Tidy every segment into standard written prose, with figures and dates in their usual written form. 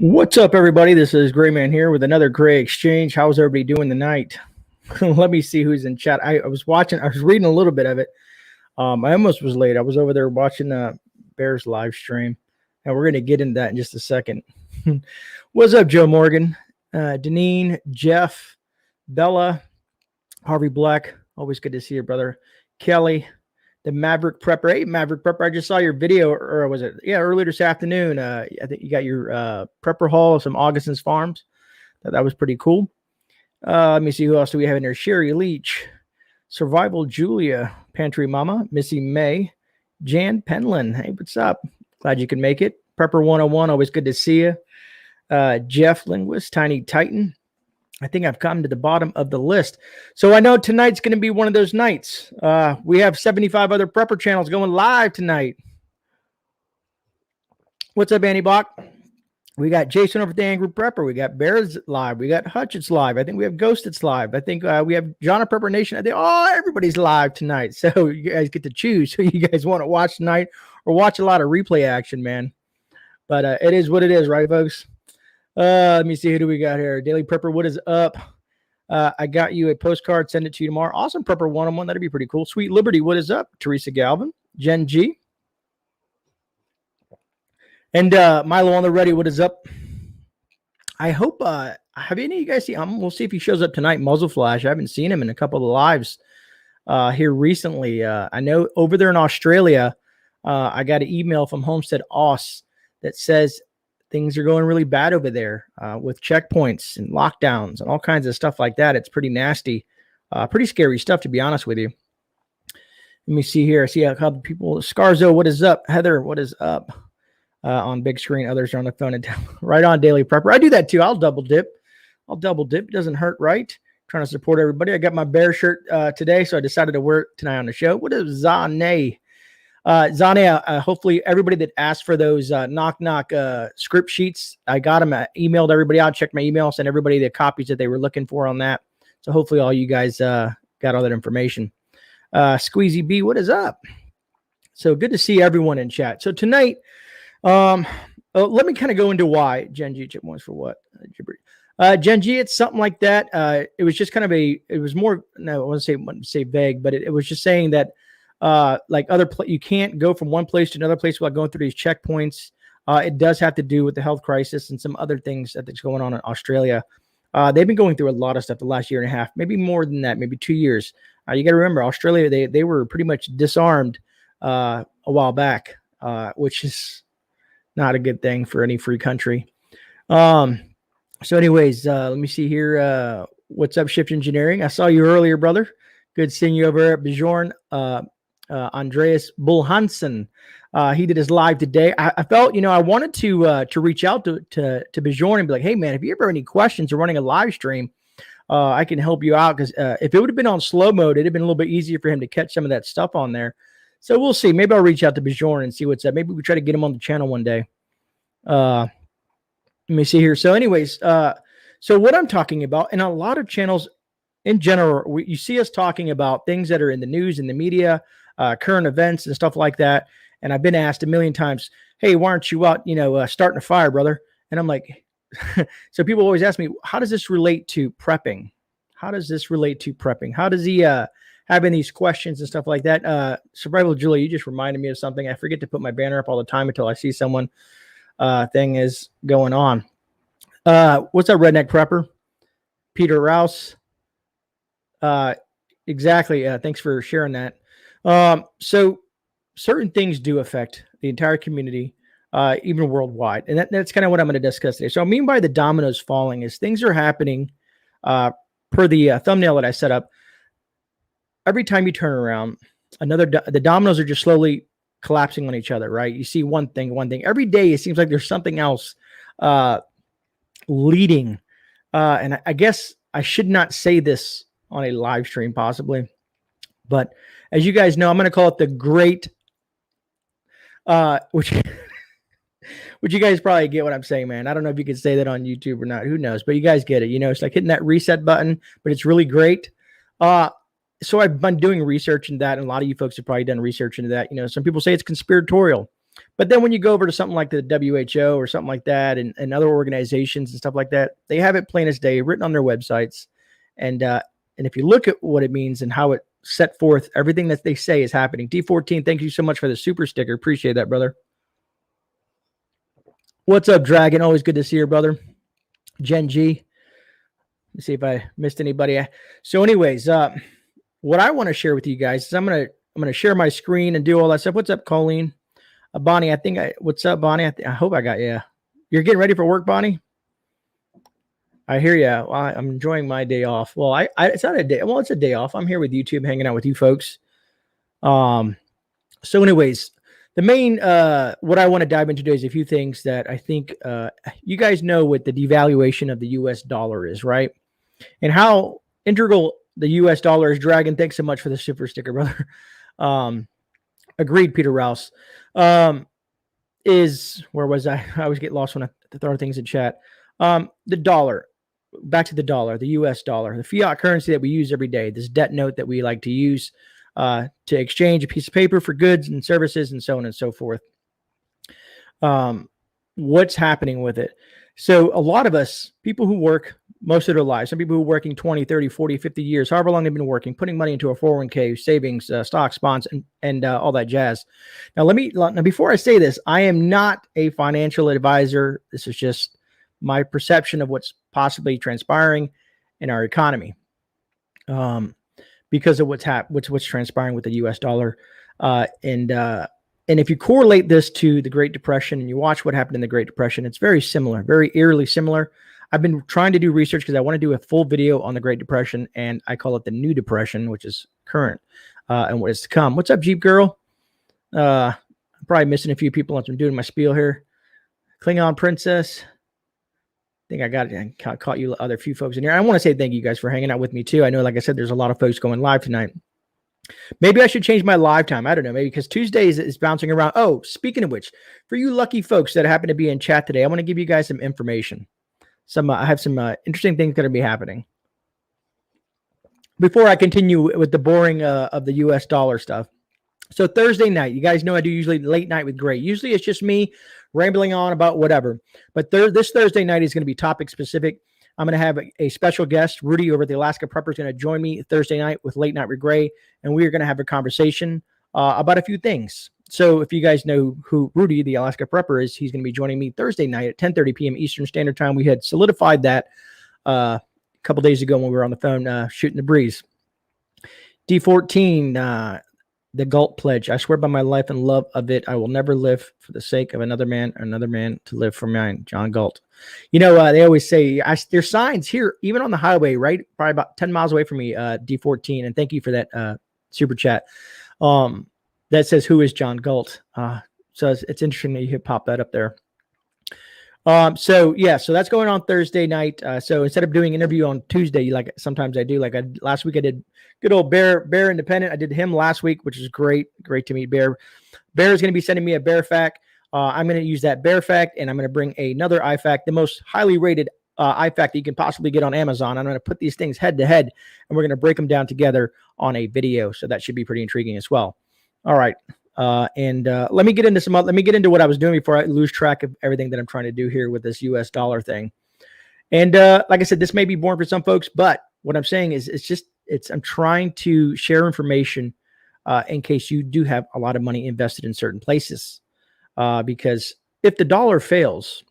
What's up, everybody? This is GreyMan here with another Grey Exchange. How's everybody doing tonight? Let me see who's in chat. I was reading a little bit of it. I almost was late. I was over there watching Bears live stream, and we're going to get into that in just a second. What's up, Joe Morgan, Deneen, Jeff, Bella, Harvey Black? Always good to see you, brother. Kelly, the Maverick Prepper. Hey, Maverick Prepper, I just saw your video, or was it? Yeah, earlier this afternoon. I think you got your prepper haul of some Augustin's Farms. That was pretty cool. Let me see who else do we have in there. Sherry Leach, Survival Julia, Pantry Mama, Missy May, Jan Penland. Hey, what's up? Glad you could make it. Prepper 101, always good to see you. Jeff Linguist, Tiny Titan. I think I've come to the bottom of the list. So I know tonight's going to be one of those nights. We have 75 other prepper channels going live tonight. What's up, Annie Bach? We got Jason over at the Angry Prepper. We got Bears live. We got Hutchins live. I think we have Ghosted's live. I think we have John of Prepper Nation. I think everybody's live tonight. So you guys get to choose who you guys want to watch tonight or watch a lot of replay action, man. But it is what it is, right, folks? Let me see, who do we got here? Daily Prepper, what is up? I got you a postcard. Send it to you tomorrow. Awesome Prepper 101. That'd be pretty cool. Sweet Liberty, what is up? Teresa Galvin, Jen G. And Milo on the ready, what is up? I hope, have any of you guys seen, we'll see if he shows up tonight, Muzzle Flash. I haven't seen him in a couple of lives here recently. I know over there in Australia, I got an email from Homestead Oz that says things are going really bad over there with checkpoints and lockdowns and all kinds of stuff like that. It's pretty nasty, pretty scary stuff, to be honest with you. Let me see here. I see a couple people. Scarzo, what is up? Heather, what is up? On big screen. Others are on the phone. And right on, Daily Prepper. I do that too. I'll double dip. It doesn't hurt, right? Trying to support everybody. I got my bear shirt today, so I decided to wear it tonight on the show. What is Zane? Zane, hopefully everybody that asked for those knock script sheets, I got them. I emailed everybody out, checked my email, sent everybody the copies that they were looking for on that. So hopefully all you guys got all that information. Squeezy B, what is up? So good to see everyone in chat. So tonight, let me kind of go into why Gen G ones for what. Gen G, it's something like that. It was just kind of it was more, no, I wouldn't say vague, but it was just saying that like you can't go from one place to another place without going through these checkpoints. It does have to do with the health crisis and some other things that's going on in Australia. They've been going through a lot of stuff the last year and a half, maybe more than that, maybe 2 years. You got to remember, Australia, they were pretty much disarmed a while back, which is not a good thing for any free country. So anyways, let me see here. What's up, Shift Engineering? I saw you earlier, brother. Good seeing you over at Bjorn. Andreas Bull-Hansen. He did his live today. I felt, I wanted to reach out to Bjorn and be like, hey, man, if you ever have any questions or running a live stream, I can help you out. Because if it would have been on slow mode, it'd have been a little bit easier for him to catch some of that stuff on there. So we'll see. Maybe I'll reach out to Bjorn and see what's up. Maybe we try to get him on the channel one day. Let me see here. So anyways, so what I'm talking about, and a lot of channels in general, you see us talking about things that are in the news, in the media, current events and stuff like that. And I've been asked a million times, hey, why aren't you out, starting a fire, brother? And I'm like, so people always ask me, how does this relate to prepping? How does he having these questions and stuff like that? Survival Julie, you just reminded me of something. I forget to put my banner up all the time until I see someone thing is going on. What's up, Redneck Prepper? Peter Rouse. Exactly. Thanks for sharing that. So certain things do affect the entire community, even worldwide. And that's kind of what I'm going to discuss today. So I mean by the dominoes falling is things are happening, per the thumbnail that I set up. Every time you turn around, the dominoes are just slowly collapsing on each other, right? You see one thing. Every day, it seems like there's something else, leading. And I guess I should not say this on a live stream possibly, but as you guys know, I'm going to call it the great, which you guys probably get what I'm saying, man. I don't know if you can say that on YouTube or not. Who knows? But you guys get it. It's like hitting that reset button, but it's really great. So I've been doing research into that, and a lot of you folks have probably done research into that. Some people say it's conspiratorial. But then when you go over to something like the WHO or something like that, and other organizations and stuff like that, they have it plain as day written on their websites. And if you look at what it means and how it set forth, everything that they say is happening. D14, thank you so much for the super sticker. Appreciate that, brother. What's up, Dragon? Always good to see you, brother. Gen G. Let's see if I missed anybody. So anyways, what I want to share with you guys is I'm gonna share my screen and do all that stuff. What's up, Colleen? Bonnie, what's up, Bonnie? I hope I got you. You're getting ready for work, Bonnie? I hear you. Well, I'm enjoying my day off. Well, it's not a day. Well, it's a day off. I'm here with YouTube, hanging out with you folks. So anyways, the main, what I want to dive into today is a few things that I think you guys know what the devaluation of the U.S. dollar is, right? And how integral the U.S. dollar is. Dragon, thanks so much for the super sticker, brother. Agreed, Peter Rouse. Where was I? I always get lost when I throw things in chat. The dollar, back to the dollar, the US dollar, the fiat currency that we use every day, this debt note that we like to use to exchange a piece of paper for goods and services and so on and so forth. What's happening with it? So a lot of us, people who work most of their lives, some people who are working 20, 30, 40, 50 years, however long they've been working, putting money into a 401k, savings, stocks, bonds, and all that jazz. Now, before I say this, I am not a financial advisor. This is just my perception of what's possibly transpiring in our economy because of what's transpiring with the U.S. dollar. And if you correlate this to the Great Depression and you watch what happened in the Great Depression, it's very similar, very eerily similar. I've been trying to do research because I want to do a full video on the Great Depression, and I call it the New Depression, which is current and what is to come. What's up, Jeep Girl? I'm probably missing a few people as I'm doing my spiel here. Klingon Princess. I think I got it. I caught you other few folks in here. I want to say thank you guys for hanging out with me too. I know, like I said, there's a lot of folks going live tonight. Maybe I should change my live time. I don't know. Maybe because Tuesdays is bouncing around. Oh, speaking of which, for you lucky folks that happen to be in chat today, I want to give you guys some information. I have some interesting things going to be happening. Before I continue with the boring of the U.S. dollar stuff. So Thursday night, you guys know I do usually late night with Gray. Usually it's just me rambling on about whatever. But this Thursday night is going to be topic specific. I'm going to have a special guest, Rudy, over at the Alaska Prepper, is going to join me Thursday night with Late Night with Gray, and we are going to have a conversation about a few things. So if you guys know who Rudy, the Alaska Prepper, is, he's going to be joining me Thursday night at 10:30 p.m. Eastern Standard Time. We had solidified that a couple days ago when we were on the phone shooting the breeze. D14, the Galt Pledge. I swear by my life and love of it, I will never live for the sake of another man to live for mine. John Galt. You know, they always say, there's signs here, even on the highway, right? Probably about 10 miles away from me, D14. And thank you for that super chat. That says, who is John Galt? So it's interesting that you could pop that up there. So that's going on Thursday night. So instead of doing an interview on Tuesday, like sometimes I do, last week I did good old Bear Independent. I did him last week, which is great to meet Bear. Bear is going to be sending me a Bear fact. I'm going to use that Bear fact, and I'm going to bring another IFAC, the most highly rated IFAC that you can possibly get on Amazon. I'm going to put these things head to head, and we're going to break them down together on a video. So that should be pretty intriguing as well. All right. Let me get into what I was doing before I lose track of everything that I'm trying to do here with this US dollar thing. And like I said, this may be boring for some folks, but what I'm saying is I'm trying to share information in case you do have a lot of money invested in certain places. Because if the dollar fails,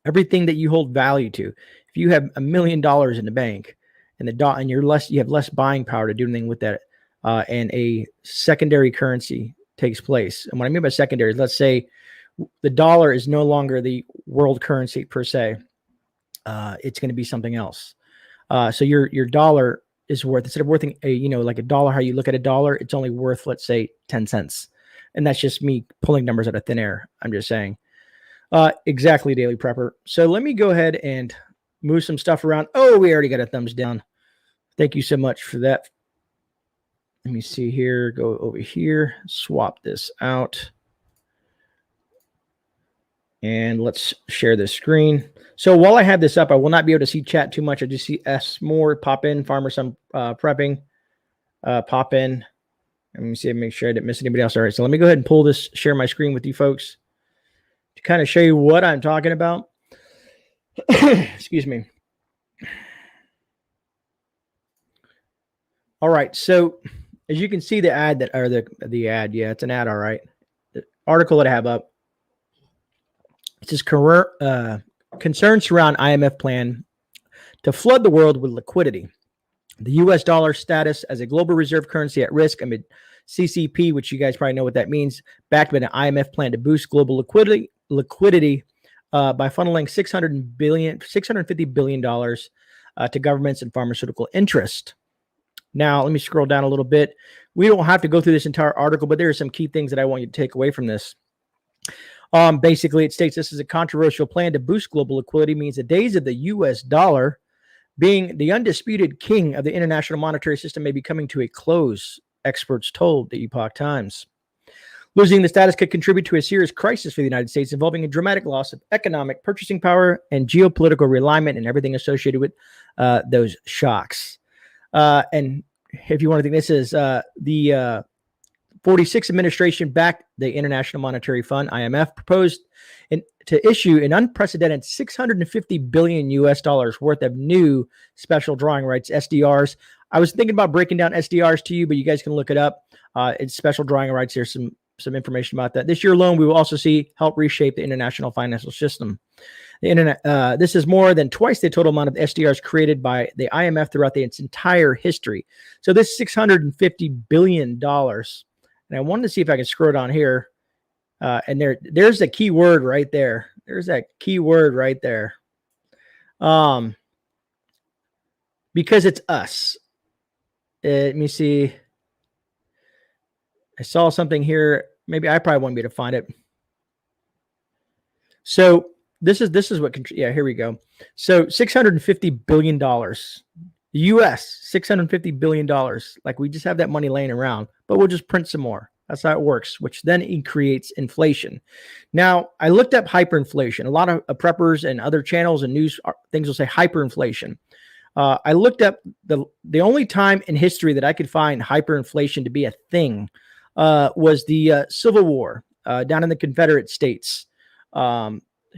everything that you hold value to, if you have $1 million in the bank and you have less buying power to do anything with that, and a secondary currency takes place. And what I mean by secondary is, let's say the dollar is no longer the world currency per se. It's going to be something else. So your dollar is worth, instead of worth like a dollar, how you look at a dollar, it's only worth, let's say, 10 cents. And that's just me pulling numbers out of thin air. I'm just saying. Exactly, Daily Prepper. So let me go ahead and move some stuff around. Oh, we already got a thumbs down. Thank you so much for that. Let me see here, go over here, swap this out. And let's share this screen. So while I have this up, I will not be able to see chat too much. I just see S more pop in, Farmer Some Prepping, pop in. Let me see, make sure I didn't miss anybody else. All right, so let me go ahead and pull this, share my screen with you folks to kind of show you what I'm talking about. Excuse me. All right, so as you can see, the ad that, or the ad, yeah, it's an ad, all right. The article that I have up, it says concerns surround IMF plan to flood the world with liquidity. The U.S. dollar status as a global reserve currency at risk amid CCP, which you guys probably know what that means, backed by an IMF plan to boost global liquidity by funneling $650 billion to governments and pharmaceutical interest. Now, let me scroll down a little bit. We don't have to go through this entire article, but there are some key things that I want you to take away from this. Basically, it states this is a controversial plan to boost global liquidity, means the days of the U.S. dollar being the undisputed king of the international monetary system may be coming to a close, experts told the Epoch Times. Losing the status could contribute to a serious crisis for the United States, involving a dramatic loss of economic purchasing power and geopolitical realignment and everything associated with those shocks. And if you want to think, this is the 46th administration backed the International Monetary Fund, IMF, proposed to issue an unprecedented $650 billion US dollars worth of new special drawing rights, SDRs. I was thinking about breaking down SDRs to you, but you guys can look it up. It's special drawing rights. There's some information about that. This year alone, we will also see help reshape the international financial system. The internet. This is more than twice the total amount of SDRs created by the IMF throughout its entire history. So this $650 billion. And I wanted to see if I can scroll down here. And there's a key word right there. There's that key word right there. Because it's us. Let me see. I saw something here. Maybe I probably won't be able to find it. So this is what, yeah, here we go. So $650 billion. The US, $650 billion. Like, we just have that money laying around, but we'll just print some more. That's how it works, which then creates inflation. Now, I looked up hyperinflation. A lot of preppers and other channels and news things will say hyperinflation. I looked up the only time in history that I could find hyperinflation to be a thing was the Civil War down in the Confederate States,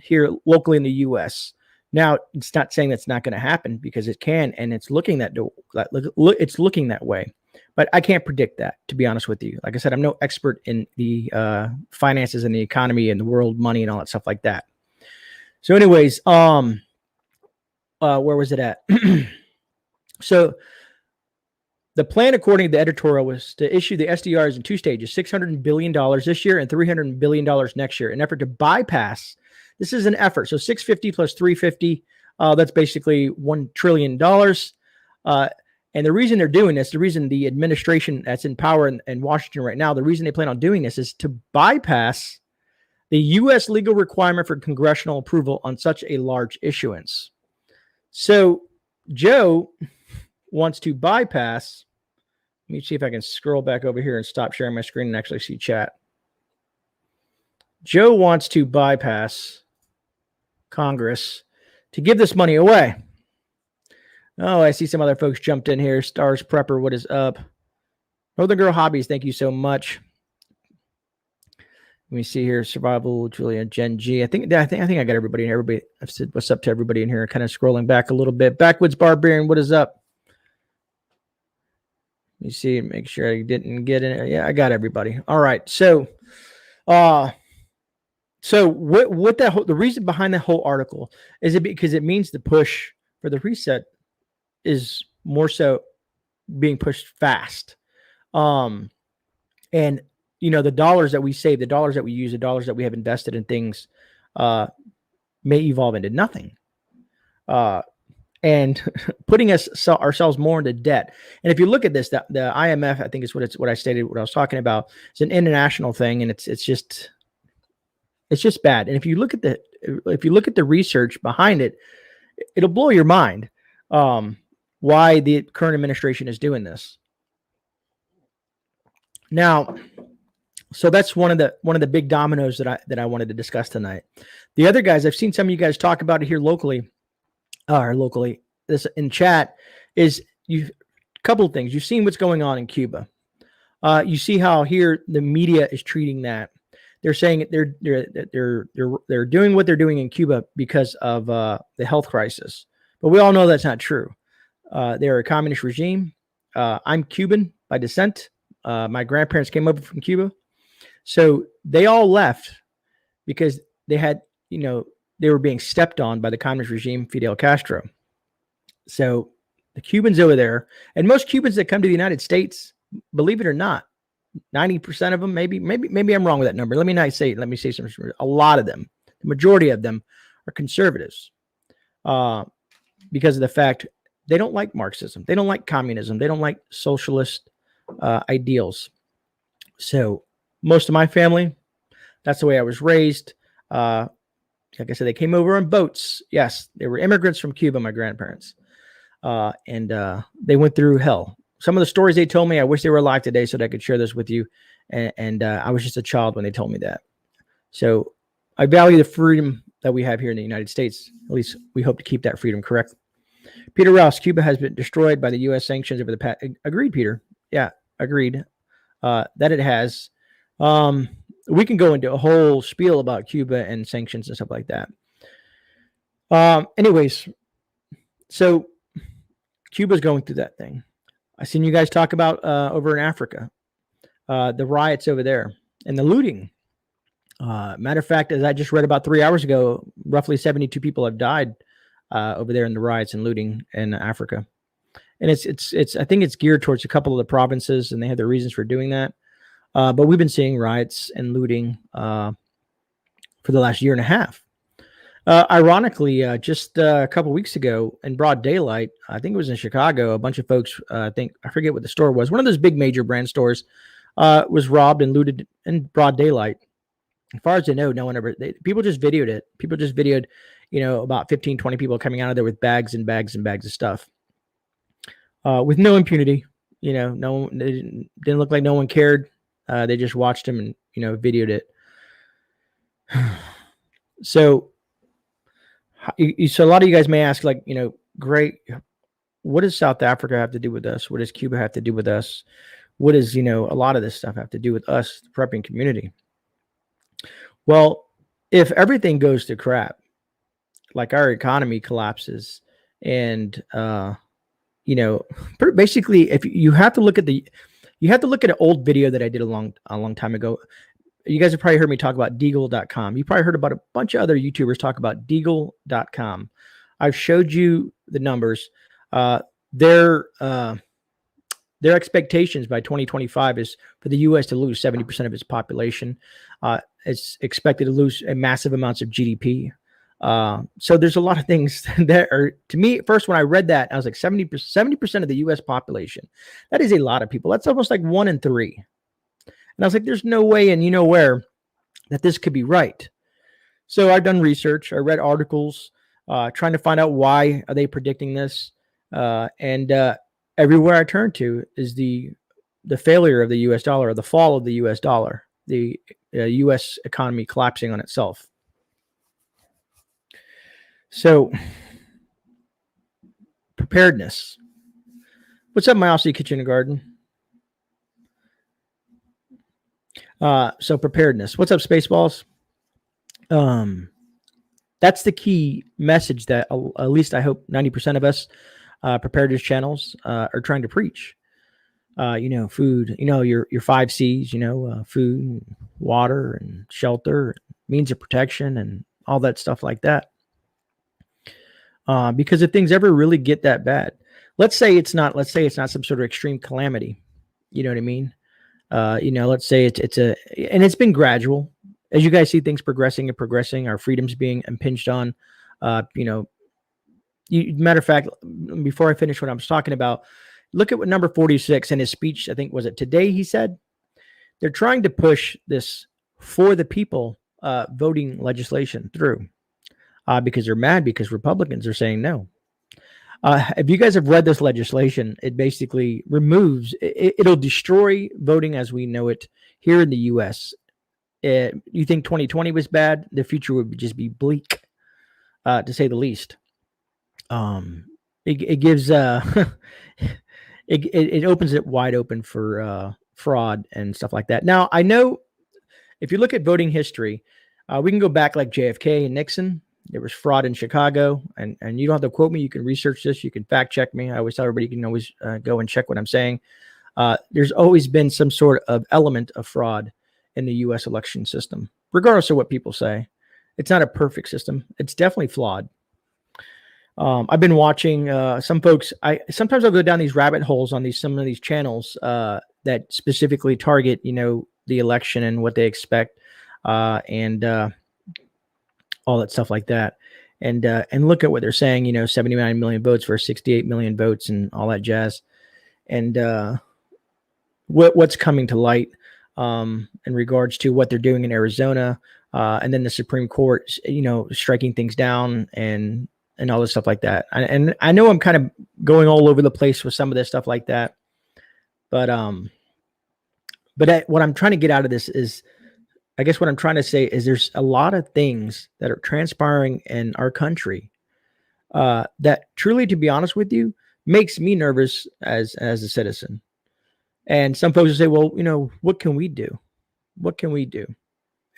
here locally in the U.S. Now, it's not saying that's not going to happen, because it can, and it's looking it's looking that way. But I can't predict that, to be honest with you. Like I said, I'm no expert in the finances and the economy and the world money and all that stuff like that. So anyways, where was it at? So the plan, according to the editorial, was to issue the SDRs in two stages, $600 billion this year and $300 billion next year, in an effort to bypass. This is an effort. So 650 plus 350, that's basically $1 trillion. And the reason they're doing this, the reason the administration that's in power in Washington right now, the reason they plan on doing this is to bypass the U.S. legal requirement for congressional approval on such a large issuance. So Joe wants to bypass. Let me see if I can scroll back over here and stop sharing my screen and actually see chat. Joe wants to bypass Congress to give this money away. Oh, I see some other folks jumped in here. Stars Prepper, what is up? Northern Girl Hobbies, thank you so much. Let me see here. Survival, Julia, Gen G. I think I got everybody in here. Everybody, I've said what's up to everybody in here. Kind of scrolling back a little bit. Backwoods Barbarian, what is up? Let me see, make sure I didn't get in there. Yeah, I got everybody. All right. So what the reason behind that whole article is it because it means the push for the reset is more so being pushed fast. And you know, the dollars that we save, the dollars that we use, the dollars that we have invested in things may evolve into nothing. And putting ourselves more into debt. And if you look at this, the IMF, I think is what I stated, what I was talking about. It's an international thing, and it's just bad. And if you look at the research behind it, it'll blow your mind why the current administration is doing this. Now, so that's one of the big dominoes that I wanted to discuss tonight. The other guys, I've seen some of you guys talk about it here locally. This in chat is a couple of things. You've seen what's going on in Cuba. You see how here the media is treating that. They're saying they're doing what they're doing in Cuba because of the health crisis, but we all know that's not true. They're a communist regime. I'm Cuban by descent. My grandparents came over from Cuba, so they all left because they had, they were being stepped on by the communist regime, Fidel Castro. So the Cubans over there, and most Cubans that come to the United States, believe it or not, 90% of them, maybe I'm wrong with that number. Let me say something. A lot of them, the majority of them, are conservatives, because of the fact they don't like Marxism, they don't like communism, they don't like socialist ideals. So most of my family, that's the way I was raised. Like I said, they came over on boats. Yes, they were immigrants from Cuba, my grandparents, and they went through hell. Some of the stories they told me, I wish they were alive today so that I could share this with you. And I was just a child when they told me that. So I value the freedom that we have here in the United States. At least we hope to keep that freedom, correct? Peter Rouse, Cuba has been destroyed by the U.S. sanctions over the past. Agreed, Peter. Yeah, agreed. That it has. We can go into a whole spiel about Cuba and sanctions and stuff like that. Anyways, so Cuba's going through that thing. I've seen you guys talk about over in Africa, the riots over there and the looting. Matter of fact, as I just read about 3 hours ago, roughly 72 people have died over there in the riots and looting in Africa. And it's I think it's geared towards a couple of the provinces, and they have their reasons for doing that. But we've been seeing riots and looting for the last year and a half. Ironically, just a couple weeks ago in broad daylight, I think it was in Chicago, a bunch of folks, I forget what the store was, one of those big major brand stores, was robbed and looted in broad daylight. As far as I know, no one ever, people just videoed it. People just videoed, about 15, 20 people coming out of there with bags and bags and bags of stuff, with no impunity. No, it didn't look like no one cared. They just watched him and, videoed it. So a lot of you guys may ask, like, Grey, what does South Africa have to do with us? What does Cuba have to do with us? What does, a lot of this stuff have to do with us, the prepping community? Well, if everything goes to crap, like our economy collapses and, basically, if you have to look at an old video that I did a long time ago. You guys have probably heard me talk about Deagle.com. You probably heard about a bunch of other YouTubers talk about Deagle.com. I've showed you the numbers. Their expectations by 2025 is for the U.S. to lose 70% of its population. It's expected to lose massive amounts of GDP. So there's a lot of things that are, to me, first when I read that, I was like 70% of the U.S. population. That is a lot of people. That's almost like 1 in 3. And I was like, there's no way and where that this could be right. So I've done research. I read articles trying to find out why are they predicting this. And everywhere I turn to is the failure of the U.S. dollar, or the fall of the U.S. dollar, the U.S. economy collapsing on itself. So preparedness. What's up, my Aussie Kitchen and Garden? So preparedness. What's up, Spaceballs? That's the key message that at least I hope 90% of us preparedness channels are trying to preach. Food, your 5 C's, food, water, and shelter, means of protection, and all that stuff like that. Because if things ever really get that bad, let's say it's not some sort of extreme calamity. You know what I mean? Let's say and it's been gradual as you guys see things progressing, our freedoms being impinged on. Matter of fact, before I finish what I was talking about, look at what number 46 in his speech, I think, was it today? He said they're trying to push this for the people voting legislation through because they're mad because Republicans are saying no. If you guys have read this legislation, it basically removes, it'll destroy voting as we know it here in the U.S. You think 2020 was bad? The future would just be bleak, to say the least. It gives, it opens it wide open for fraud and stuff like that. Now, I know if you look at voting history, we can go back like JFK and Nixon. There was fraud in Chicago, and you don't have to quote me. You can research this. You can fact check me. I always tell everybody you can always go and check what I'm saying. There's always been some sort of element of fraud in the U.S. election system, regardless of what people say. It's not a perfect system. It's definitely flawed. I've been watching some folks. Sometimes I'll go down these rabbit holes on some of these channels that specifically target, the election and what they expect, and all that stuff like that, and look at what they're saying. 79 million votes versus 68 million votes, and all that jazz, and what's coming to light in regards to what they're doing in Arizona, and then the Supreme Court, striking things down and all this stuff like that. And I know I'm kind of going all over the place with some of this stuff like that, but what I'm trying to get out of this is, I guess what I'm trying to say is there's a lot of things that are transpiring in our country that truly, to be honest with you, makes me nervous as a citizen. And some folks will say, well, what can we do? What can we do?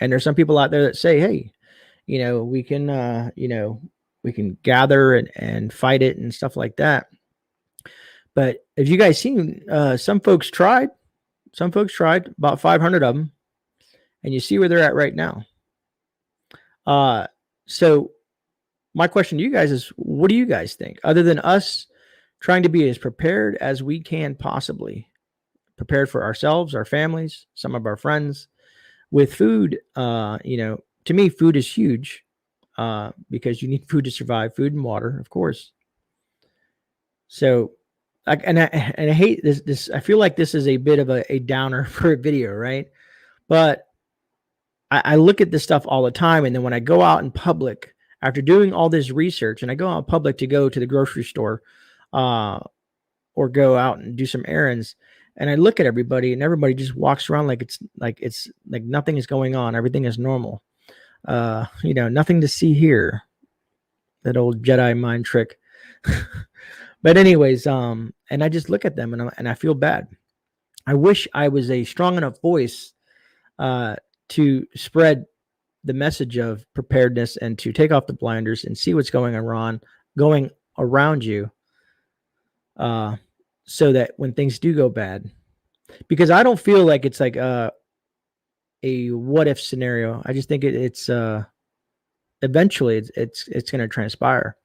And there's some people out there that say, hey, we can, we can gather and fight it and stuff like that. But have you guys seen, some folks tried, about 500 of them, and you see where they're at right now. So my question to you guys is, what do you guys think? Other than us trying to be as prepared as we can possibly, prepared for ourselves, our families, some of our friends, with food, to me, food is huge, because you need food to survive, food and water, of course. So, I hate this. I feel like this is a bit of a downer for a video, right? But I look at this stuff all the time, and then when I go out in public after doing all this research, and I go out in public to go to the grocery store, or go out and do some errands, and I look at everybody, and everybody just walks around like it's like nothing is going on, everything is normal, nothing to see here. That old Jedi mind trick. But anyways, and I just look at them and I feel bad. I wish I was a strong enough voice to spread the message of preparedness and to take off the blinders and see what's going around you, so that when things do go bad, because I don't feel like it's like a what if scenario. I just think it's eventually it's going to transpire.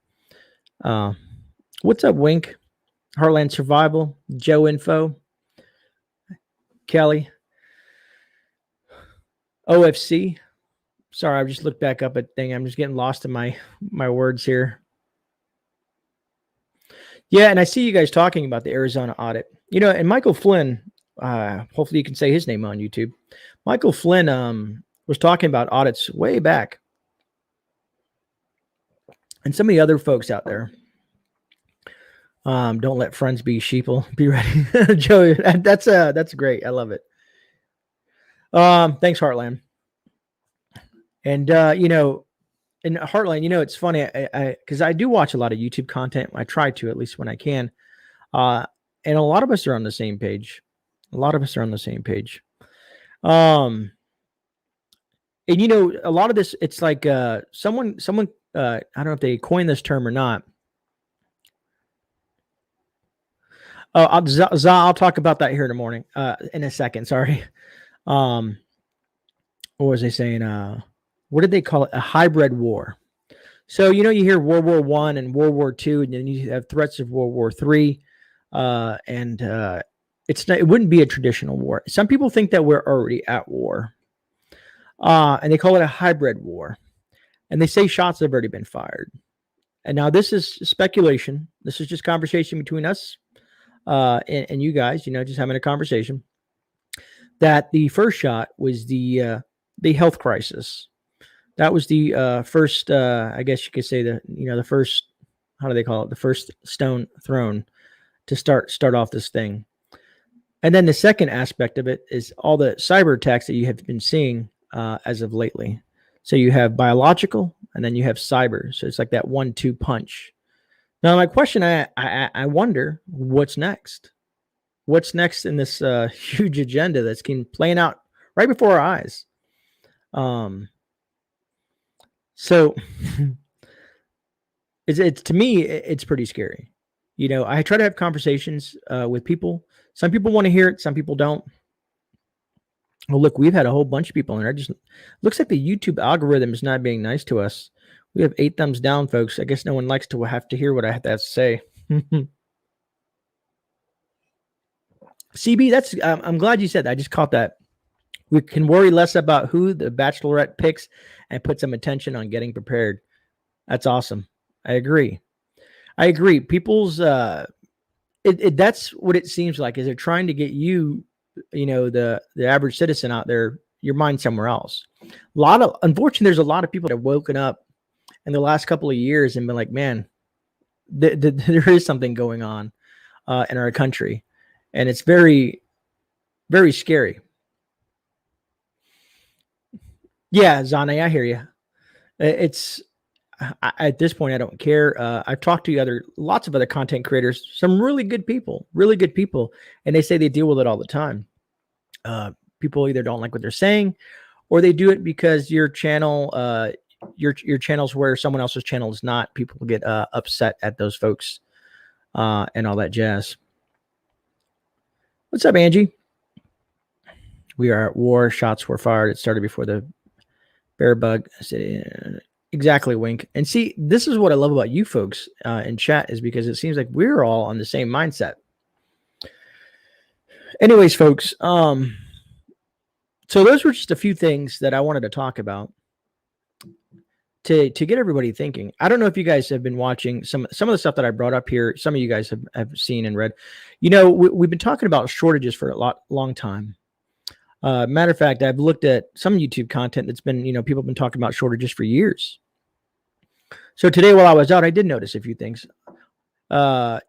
What's up, Wink? Heartland Survival, Joe Info, Kelly, OFC. Sorry, I just looked back up at thing. I'm just getting lost in my words here. Yeah, and I see you guys talking about the Arizona audit. And Michael Flynn, hopefully you can say his name on YouTube. Michael Flynn was talking about audits way back. And some of the other folks out there, don't let friends be sheeple. Be ready. Joey, that's great. I love it. Thanks, Heartland. And in Heartland, it's funny, because I do watch a lot of YouTube content. I try to, at least when I can. And a lot of us are on the same page. And a lot of this, it's like someone I don't know if they coined this term or not. I'll talk about that here in the morning, in a second. Sorry. What was I saying? What did they call it? A hybrid war. So, you hear World War I and World War II, and then you have threats of World War III. And it wouldn't be a traditional war. Some people think that we're already at war. And they call it a hybrid war. And they say shots have already been fired. And now this is speculation. This is just conversation between us and you guys, just having a conversation. That the first shot was the health crisis. That was the first, I guess you could say the first, how do they call it? The first stone thrown to start off this thing. And then the second aspect of it is all the cyber attacks that you have been seeing as of lately. So you have biological and then you have cyber. So it's like that 1-2 punch. Now, my question, I wonder what's next. what's next in this huge agenda that's playing out right before our eyes. So it's to me, it's pretty scary. You know, I try to have conversations with people. Some people want to hear it, some people don't. Well, look, we've had a whole bunch of people in there. Just looks like the YouTube algorithm is not being nice to us. We have 8 thumbs down, folks. I guess no one likes to have to hear what I have to say. CB, that's I'm glad you said that. I just caught that. We can worry less about who the bachelorette picks and put some attention on getting prepared. That's awesome. I agree. People's that's what it seems like, is they're trying to get you, you know, the average citizen out there, your mind somewhere else. Unfortunately, there's a lot of people that have woken up in the last couple of years and been like, man, there is something going on in our country, and it's very, very scary. Yeah, Zane, I hear you. It's at this point, I don't care. I've talked to lots of other content creators, some really good people, and they say they deal with it all the time. People either don't like what they're saying, or they do it because your channel, your channel's where someone else's channel is not. People get upset at those folks and all that jazz. What's up, Angie? We are at war. Shots were fired. It started before the bear bug. I said, exactly, Wink. And see, this is what I love about you folks in chat, is because it seems like we're all on the same mindset. Anyways, folks, so those were just a few things that I wanted to talk about to get everybody thinking. I don't know if you guys have been watching some of the stuff that I brought up here. Some of you guys have seen and read. You know, we've been talking about shortages for a long time. Matter of fact, I've looked at some YouTube content that's been, you know, people have been talking about shortages for years. So today, while I was out, I did notice a few things. The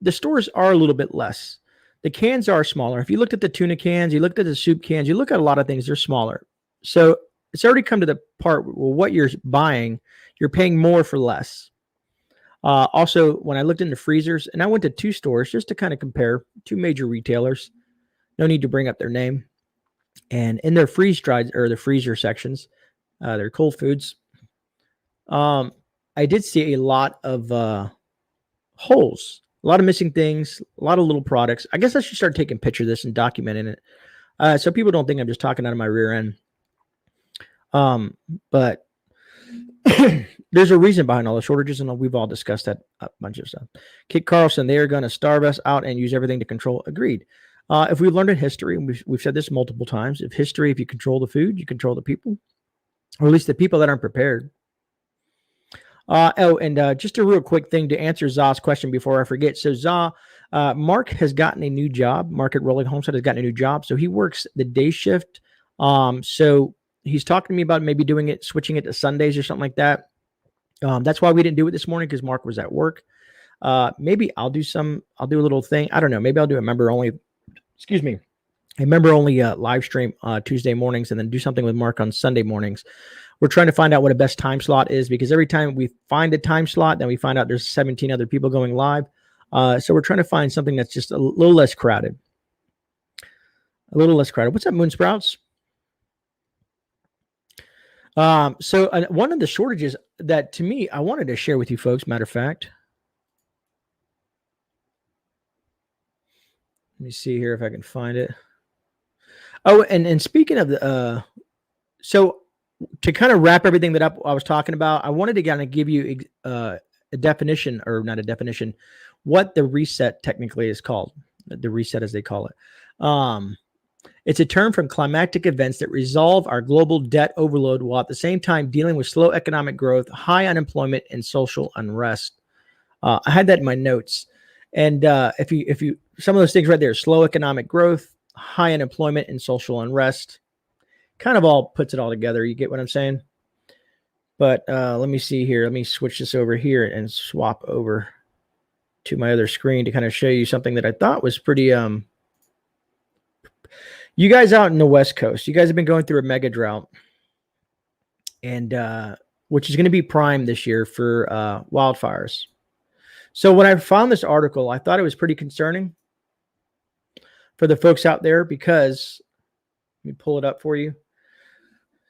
stores are a little bit less. The cans are smaller. If you looked at the tuna cans, you looked at the soup cans, you look at a lot of things, they're smaller. So it's already come to the part where what you're buying, you're paying more for less. Also, when I looked into freezers, and I went to 2 stores just to kind of compare, 2 major retailers, no need to bring up their name. And in their freeze-dried, or the freezer sections, their cold foods, I did see a lot of holes, a lot of missing things, a lot of little products. I guess I should start taking pictures of this and documenting it, so people don't think I'm just talking out of my rear end. But there's a reason behind all the shortages, and we've all discussed that a bunch of stuff. Kit Carlson, they are going to starve us out and use everything to control. Agreed. If we've learned in history, and we've said this multiple times, if you control the food, you control the people, or at least the people that aren't prepared. Just a real quick thing to answer Za's question before I forget. So Za, Mark has gotten a new job. Mark at Rolling Homestead has gotten a new job. So he works the day shift. So he's talking to me about maybe switching it to Sundays or something like that. That's why we didn't do it this morning, because Mark was at work. Maybe I'll do a little thing. I don't know. Maybe I'll do a member only live stream Tuesday mornings, and then do something with Mark on Sunday mornings. We're trying to find out what a best time slot is, because every time we find a time slot, then we find out there's 17 other people going live. So we're trying to find something that's just a little less crowded. What's up, Moon Sprouts? So one of the shortages that, to me, I wanted to share with you folks, matter of fact. Let me see here if I can find it. Oh, and speaking of the, so to kind of wrap everything that up I was talking about, I wanted to kind of give you a definition, or not a definition, what the reset technically is called. The reset, as they call it. It's a term from climatic events that resolve our global debt overload, while at the same time dealing with slow economic growth, high unemployment, and social unrest. I had that in my notes. And if you some of those things right there, slow economic growth, high unemployment, and social unrest, kind of all puts it all together. You get what I'm saying? But let me see here. Let me switch this over here and swap over to my other screen to kind of show you something that I thought was pretty. You guys out in the West Coast, you guys have been going through a mega drought, and which is going to be prime this year for wildfires. So when I found this article, I thought it was pretty concerning. for the folks out there, because let me pull it up for you.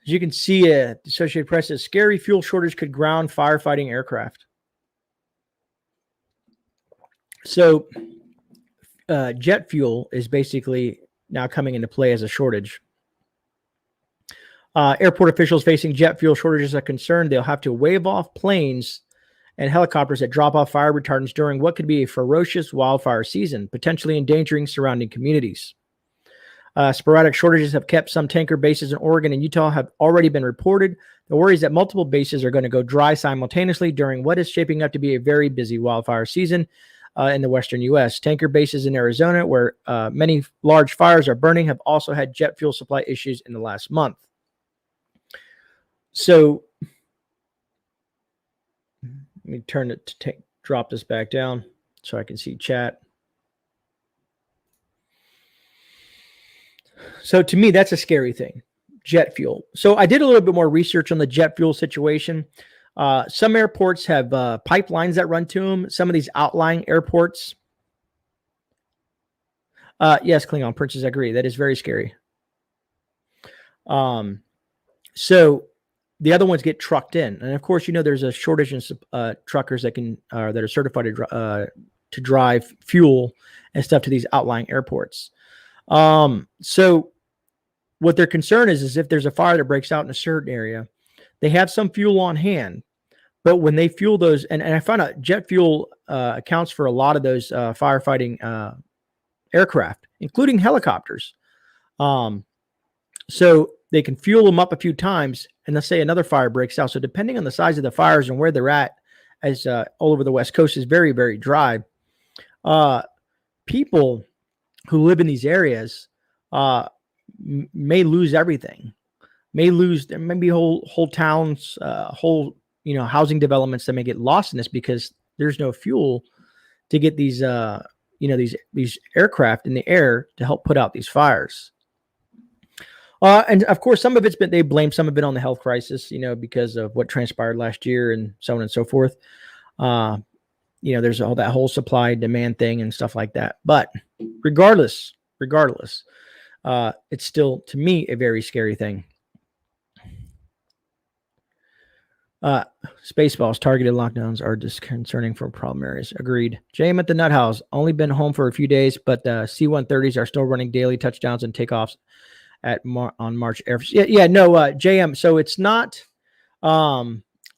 As you can see, the Associated Press says scary fuel shortage could ground firefighting aircraft. So jet fuel is basically now coming into play as a shortage. Airport officials facing jet fuel shortages are concerned they'll have to wave off planes and helicopters that drop off fire retardants during what could be a ferocious wildfire season, potentially endangering surrounding communities. Sporadic shortages have kept some tanker bases in Oregon and Utah have already been reported. The worry is that multiple bases are going to go dry simultaneously during what is shaping up to be a very busy wildfire season in the western U.S. Tanker bases in Arizona, where many large fires are burning, have also had jet fuel supply issues in the last month. So let me turn it to drop this back down so I can see chat. So to me, that's a scary thing, jet fuel. So I did a little bit more research on the jet fuel situation. Some airports have pipelines that run to them. Some of these outlying airports. Yes, Klingon Princess, I agree. That is very scary. So the other ones get trucked in. And of course, you know, there's a shortage in truckers that are certified to drive fuel and stuff to these outlying airports. So what their concern is if there's a fire that breaks out in a certain area, they have some fuel on hand, but when they fuel those, and I found out jet fuel accounts for a lot of those firefighting aircraft, including helicopters. So they can fuel them up a few times, and let's say another fire breaks out. So depending on the size of the fires and where they're at, as all over the West Coast is very, very dry, people who live in these areas may lose everything, there may be whole towns, housing developments that may get lost in this because there's no fuel to get these, these aircraft in the air to help put out these fires. And of course, they blame some of it on the health crisis, because of what transpired last year and so on and so forth. There's all that whole supply demand thing and stuff like that. But regardless, it's still, to me, a very scary thing. Spaceballs, targeted lockdowns are disconcerting for problem areas. Agreed. JM at the Nut House, only been home for a few days, but C-130s are still running daily touchdowns and takeoffs on March Air. JM. So it's not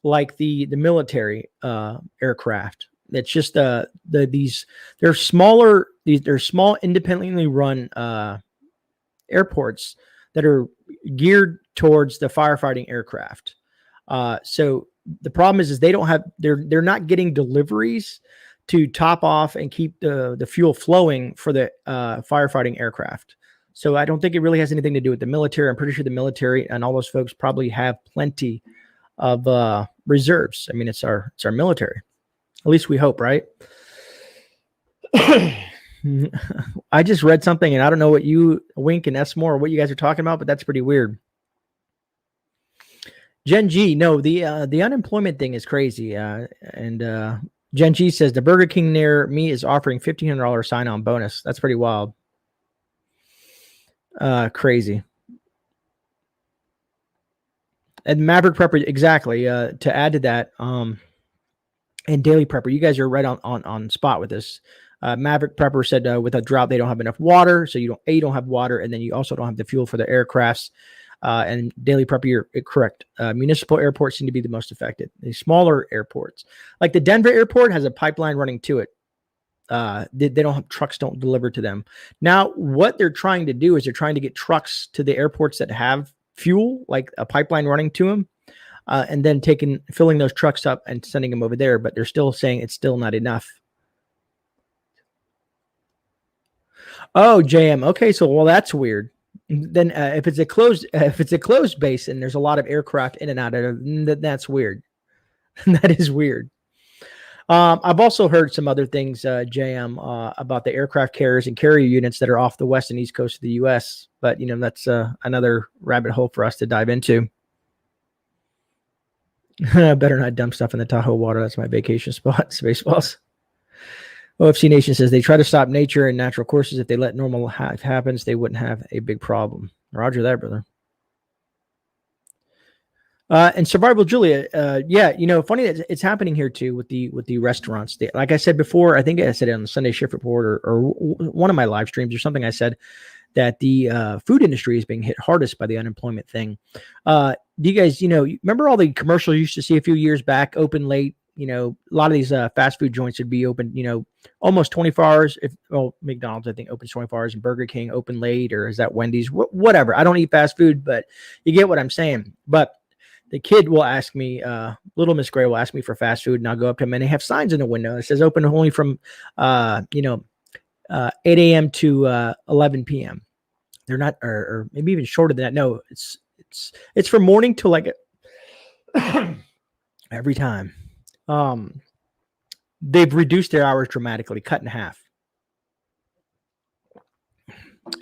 like the military aircraft. It's just they're smaller. They're small, independently run airports that are geared towards the firefighting aircraft. So the problem is they don't have, they're not getting deliveries to top off and keep the fuel flowing for the firefighting aircraft. So I don't think it really has anything to do with the military. I'm pretty sure the military and all those folks probably have plenty of reserves. I mean, it's our military. At least we hope, right? I just read something, and I don't know what you, Wink and S more, or what you guys are talking about, but that's pretty weird. Gen G, no, the unemployment thing is crazy. And Gen G says the Burger King near me is offering $1,500 sign-on bonus. That's pretty wild. Crazy. And Maverick Prepper, exactly. To add to that, and Daily Prepper, you guys are right on spot with this. Maverick Prepper said with a drought, they don't have enough water. So you don't have water, and then you also don't have the fuel for the aircrafts. And Daily Prepper, you're correct. Municipal airports seem to be the most affected. The smaller airports, like the Denver airport, has a pipeline running to it. They don't have trucks, don't deliver to them. Now, what they're trying to do is they're trying to get trucks to the airports that have fuel, like a pipeline running to them, and then filling those trucks up and sending them over there. But they're still saying it's still not enough. Oh, JM. Okay, so well, that's weird. Then if it's a closed base and there's a lot of aircraft in and out of it, that's weird. That is weird. I've also heard some other things, JM, about the aircraft carriers and carrier units that are off the west and east coast of the U.S. But that's another rabbit hole for us to dive into. Better not dump stuff in the Tahoe water. That's my vacation spot. Spaceballs. OFC Nation says they try to stop nature and natural courses. If they let normal happens, they wouldn't have a big problem. Roger that, brother. And Survival Julia, yeah, funny that it's happening here too with the restaurants. Like I said before, I think I said it on the Sunday Shift Report or one of my live streams or something. I said that the food industry is being hit hardest by the unemployment thing. Do you guys, remember all the commercials you used to see a few years back, open late? A lot of these fast food joints would be open, almost 24 hours. McDonald's, I think, opens 24 hours, and Burger King open late, or is that Wendy's? Whatever. I don't eat fast food, but you get what I'm saying. But the kid will ask me, little Miss Gray will ask me for fast food, and I'll go up to him, and they have signs in the window that says open only from, 8 a.m. to 11 p.m. They're not, or maybe even shorter than that. No, it's from morning to like every time. They've reduced their hours dramatically, cut in half.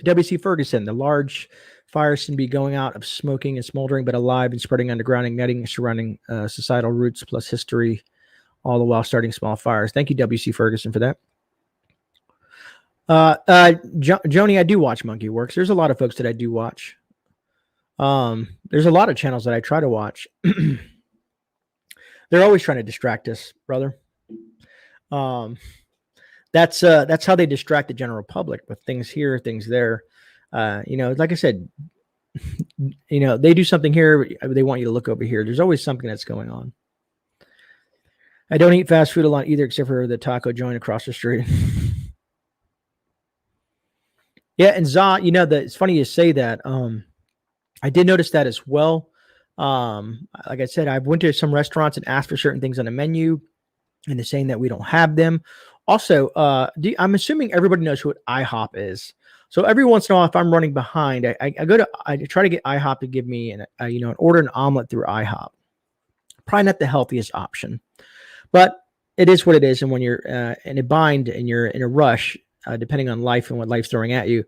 W.C. Ferguson, the large fires can be going out of smoking and smoldering, but alive and spreading underground and netting surrounding societal roots plus history, all the while starting small fires. Thank you, W.C. Ferguson, for that. Joni, I do watch Monkey Works. There's a lot of folks that I do watch. There's a lot of channels that I try to watch. They're always trying to distract us, brother. That's how they distract the general public with things here, things there. Like I said, they do something here, they want you to look over here. There's always something that's going on. I don't eat fast food a lot either, except for the taco joint across the street. Yeah, and Za, it's funny you say that. I did notice that as well. Like I said, I went to some restaurants and asked for certain things on the menu, and they're saying that we don't have them. Also, I'm assuming everybody knows what IHOP is. So every once in a while, if I'm running behind, I try to get IHOP to give me an order an omelet through IHOP. Probably not the healthiest option, but it is what it is. And when you're in a bind and you're in a rush, depending on life and what life's throwing at you.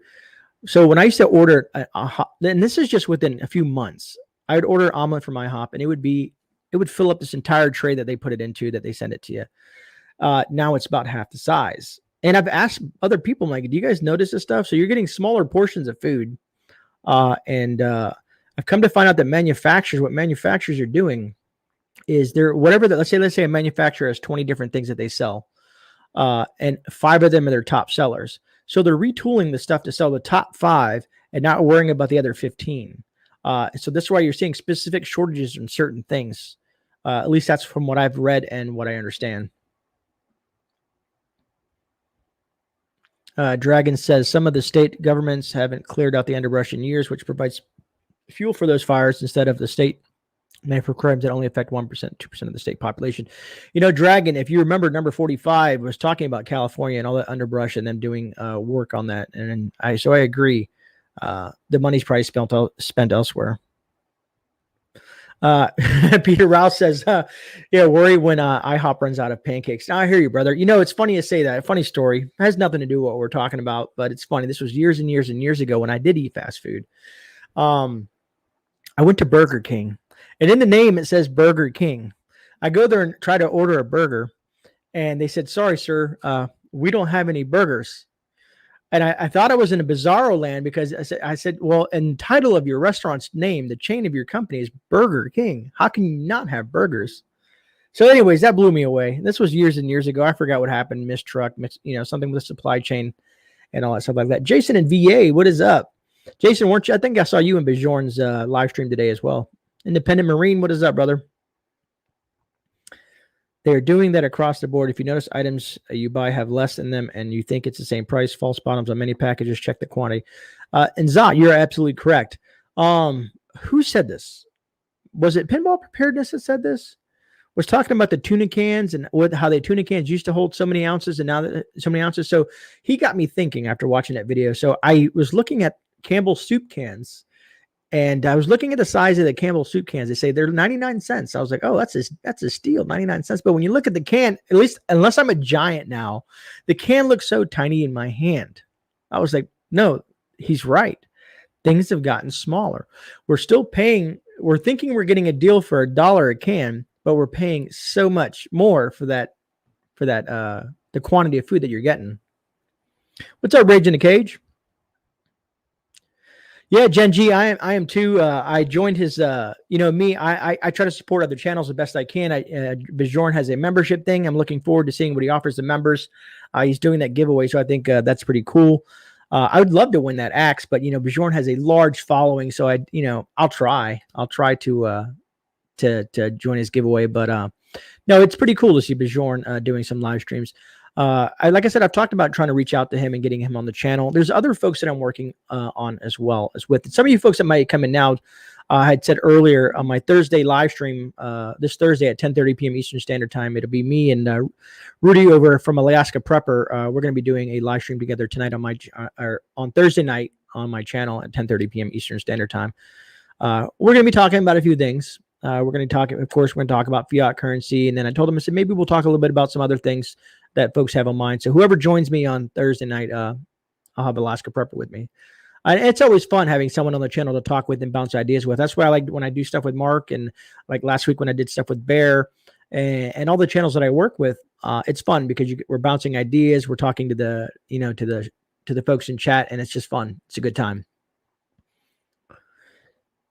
So when I used to order, and this is just within a few months, I would order an omelet from IHOP, and it would fill up this entire tray that they put it into, that they send it to you. Now it's about half the size. And I've asked other people, like, do you guys notice this stuff? So you're getting smaller portions of food. And I've come to find out that what manufacturers are doing is let's say a manufacturer has 20 different things that they sell. And 5 of them are their top sellers. So they're retooling the stuff to sell the top 5 and not worrying about the other 15. So that's why you're seeing specific shortages in certain things. At least that's from what I've read and what I understand. Dragon says some of the state governments haven't cleared out the underbrush in years, which provides fuel for those fires instead of the state made for crimes that only affect 1%, 2% of the state population. Dragon, if you remember, number 45 was talking about California and all that underbrush and them doing work on that. And I agree. The money's probably spent elsewhere. Peter Rouse says, worry when IHOP runs out of pancakes. Now I hear you, brother. It's funny to say that. A funny story. It has nothing to do with what we're talking about, but it's funny. This was years and years and years ago when I did eat fast food. I went to Burger King, and in the name it says Burger King. I go there and try to order a burger, and they said, sorry, sir, we don't have any burgers. And I thought I was in a bizarro land, because I said, well, in the title of your restaurant's name, the chain of your company is Burger King. How can you not have burgers? So anyways, that blew me away. This was years and years ago. I forgot what happened. Missed truck, something with the supply chain and all that stuff like that. Jason in VA, what is up? Jason, weren't you? I think I saw you in Bjorn's live stream today as well. Independent Marine, what is up, brother? They're doing that across the board. If you notice items you buy have less in them and you think it's the same price, false bottoms on many packages, check the quantity. And Za, you're absolutely correct. Who said this? Was it Pinball Preparedness that said this? Was talking about the tuna cans and how the tuna cans used to hold so many ounces and now that so many ounces. So he got me thinking after watching that video. So I was looking at Campbell soup cans, and I was looking at the size of the Campbell soup cans. They say they're 99 cents. I was like, oh, that's a steal, 99 cents. But when you look at the can, at least unless I'm a giant now, the can looks so tiny in my hand. I was like, no, he's right. Things have gotten smaller. We're still paying. We're thinking we're getting a deal for $1 a can, but we're paying so much more for that the quantity of food that you're getting. What's up, Rage in the Cage? Yeah, Gen G, I am too. I joined his, me, I try to support other channels the best I can. Bjorn has a membership thing. I'm looking forward to seeing what he offers the members. He's doing that giveaway, so I think that's pretty cool. I would love to win that axe, but Bjorn has a large following, so I'll try to join his giveaway. But no, it's pretty cool to see Bjorn doing some live streams. Like I said, I've talked about trying to reach out to him and getting him on the channel. There's other folks that I'm working on as well as with some of you folks that might come in now. I had said earlier on my Thursday live stream, this Thursday at 10:30 p.m. Eastern Standard Time, it'll be me and Rudy over from Alaska Prepper. We're going to be doing a live stream together tonight on my or on Thursday night on my channel at 10:30 p.m. Eastern Standard Time. We're going to be talking about a few things. We're going to talk, of course, we're going to talk about fiat currency. And then I told him, I said, maybe we'll talk a little bit about some other things that folks have on mind. So whoever joins me on Thursday night, I'll have Alaska Prepper with me. It's always fun having someone on the channel to talk with and bounce ideas with. That's why I like when I do stuff with Mark, and like last week when I did stuff with Bear and all the channels that I work with. It's fun because we're bouncing ideas. We're talking to the, to the folks in chat, and it's just fun. It's a good time.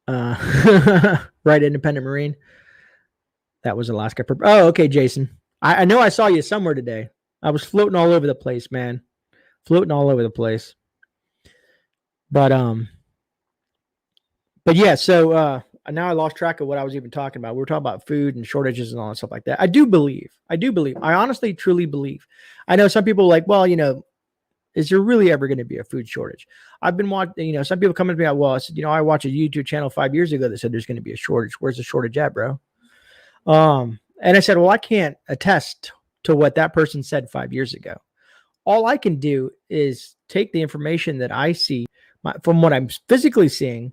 Right, Independent Marine. That was Alaska Prepper. Oh, okay, Jason. I know I saw you somewhere today. I was floating all over the place, man. Floating all over the place. But yeah, so now I lost track of what I was even talking about. We were talking about food and shortages and all that stuff like that. I do believe. I honestly, truly believe. I know some people are like, well, is there really ever going to be a food shortage? I've been watching, some people come to me, well, I said, I watched a YouTube channel 5 years ago that said there's going to be a shortage. Where's the shortage at, bro? And I said, well, I can't attest to what that person said 5 years ago. All I can do is take the information that I see from what I'm physically seeing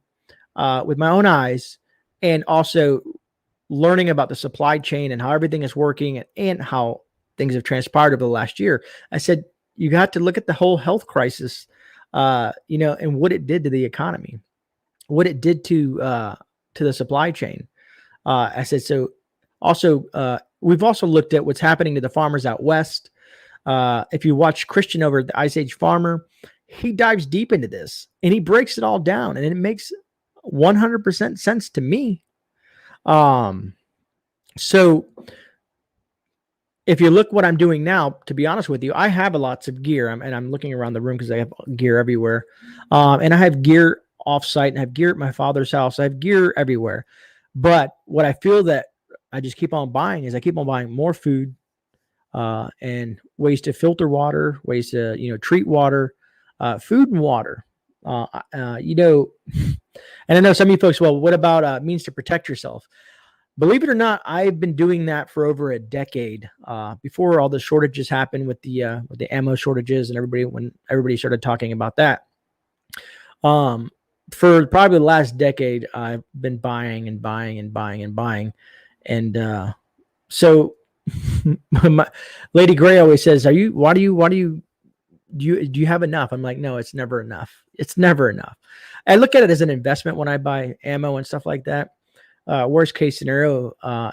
with my own eyes, and also learning about the supply chain and how everything is working and how things have transpired over the last year. I said, you got to look at the whole health crisis, and what it did to the economy, what it did to the supply chain. I said, so also, we've also looked at what's happening to the farmers out west. If you watch Christian over at the Ice Age Farmer, he dives deep into this and he breaks it all down, and it makes 100% sense to me. So if you look what I'm doing now, to be honest with you, I have lots of gear, and I'm looking around the room because I have gear everywhere. And I have gear offsite, and I have gear at my father's house. I have gear everywhere. But what I feel that I just keep on buying is I keep on buying more food, and ways to filter water, ways to, treat water, food and water. And I know some of you folks, well, what about means to protect yourself? Believe it or not, I've been doing that for over a decade. Before all the shortages happened with the ammo shortages and when everybody started talking about that. For probably the last decade, I've been buying and buying and buying and buying. And so Lady Gray always says, do you have enough? I'm like, no, it's never enough. It's never enough. I look at it as an investment when I buy ammo and stuff like that. Worst case scenario, I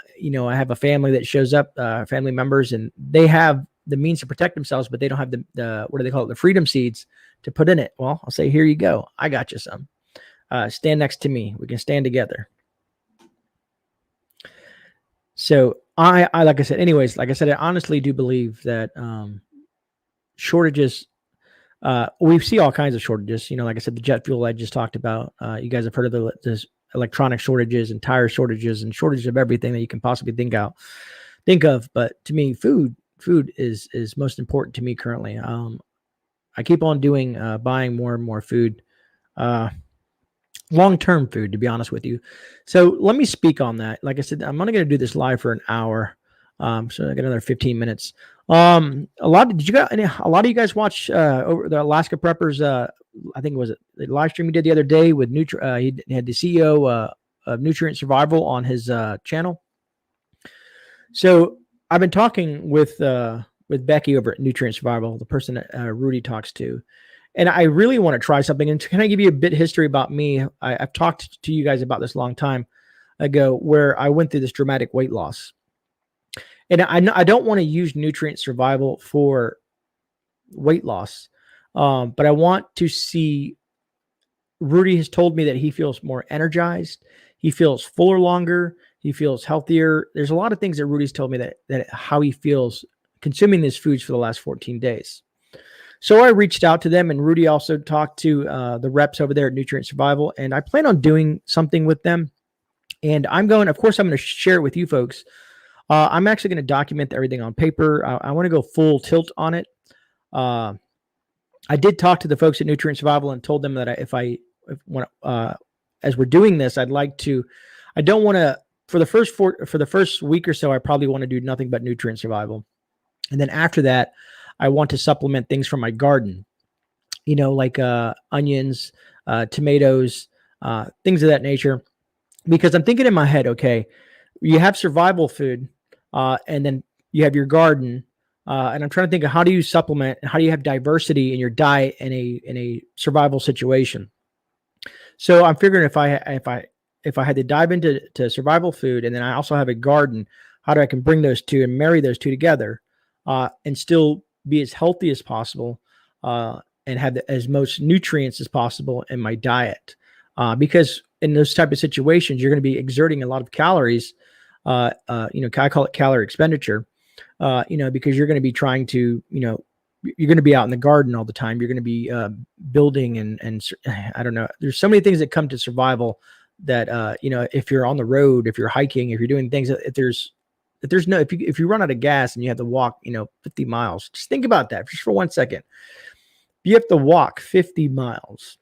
have a family that shows up, family members, and they have the means to protect themselves, but they don't have the what do they call it? The freedom seeds to put in it. Well, I'll say, here you go. I got you some. Stand next to me. We can stand together. So I like I said, anyways, like I said, I honestly do believe that shortages, we see all kinds of shortages. Like I said, the jet fuel I just talked about. You guys have heard of this electronic shortages and tire shortages and shortages of everything that you can possibly think of. But to me, food is most important to me currently. I keep on buying more and more food, long-term food, to be honest with you. So let me speak on that. Like I said, I'm only going to do this live for an hour. So I got another 15 minutes. A lot of you guys watch over the Alaska Preppers? I think it was the live stream he did the other day with he had the CEO of Nutrient Survival on his channel. So I've been talking with Becky over at Nutrient Survival, the person that Rudy talks to, and I really want to try something. And can I give you a bit of history about me? I've talked to you guys about this a long time ago, where I went through this dramatic weight loss. And I don't want to use nutrient survival for weight loss, but I want to see. Rudy has told me that he feels more energized. He feels fuller longer. He feels healthier. There's a lot of things that Rudy's told me that how he feels consuming these foods for the last 14 days. So I reached out to them, and Rudy also talked to the reps over there at Nutrient Survival, and I plan on doing something with them. And of course, I'm going to share it with you folks. I'm actually going to document everything on paper. I want to go full tilt on it. I did talk to the folks at Nutrient Survival and told them that as we're doing this, I'd like to. I don't want to for the first week or so. I probably want to do nothing but nutrient survival, and then after that, I want to supplement things from my garden. Like onions, tomatoes, things of that nature. Because I'm thinking in my head, okay, you have survival food, and then you have your garden. And I'm trying to think of how do you supplement and how do you have diversity in your diet in a survival situation. So I'm figuring if I had to dive into survival food, and then I also have a garden, how do I can bring those two and marry those two together, and still be as healthy as possible, and have as most nutrients as possible in my diet, because in those type of situations you're going to be exerting a lot of calories. I call it calorie expenditure. Because you're going to be trying to, you're going to be out in the garden all the time. You're going to be building and I don't know. There's so many things that come to survival that, if you're on the road, if you're hiking, if you're doing things, if you run out of gas and you have to walk, 50 miles, just think about that just for 1 second. You have to walk 50 miles.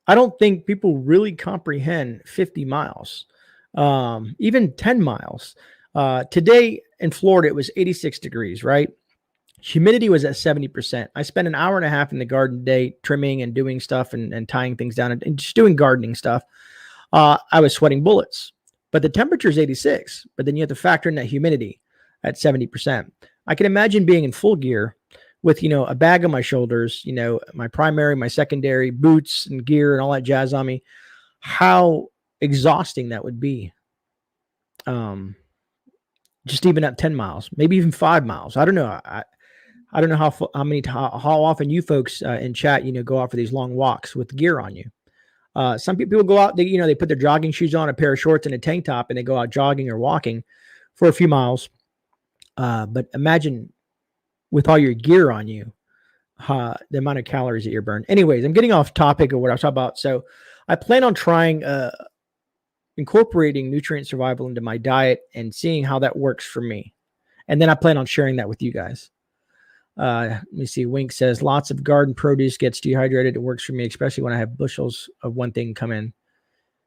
I don't think people really comprehend 50 miles, even 10 miles. Today in Florida, it was 86 degrees, right? Humidity was at 70%. I spent an hour and a half in the garden today, trimming and doing stuff and tying things down and just doing gardening stuff. I was sweating bullets, but the temperature is 86, but then you have to factor in that humidity at 70%. I can imagine being in full gear with, a bag on my shoulders, my primary, my secondary, boots and gear and all that jazz on me, how exhausting that would be. Just even at 10 miles, maybe even 5 miles. I don't know. I don't know how often you folks in chat, go out for these long walks with gear on you. Some people go out, they put their jogging shoes on, a pair of shorts and a tank top, and they go out jogging or walking for a few miles. But imagine with all your gear on you, the amount of calories that you're burned. Anyways, I'm getting off topic of what I was talking about. So I plan on trying incorporating nutrient survival into my diet and seeing how that works for me. And then I plan on sharing that with you guys. Let me see. Wink says lots of garden produce gets dehydrated. It works for me, especially when I have bushels of one thing come in.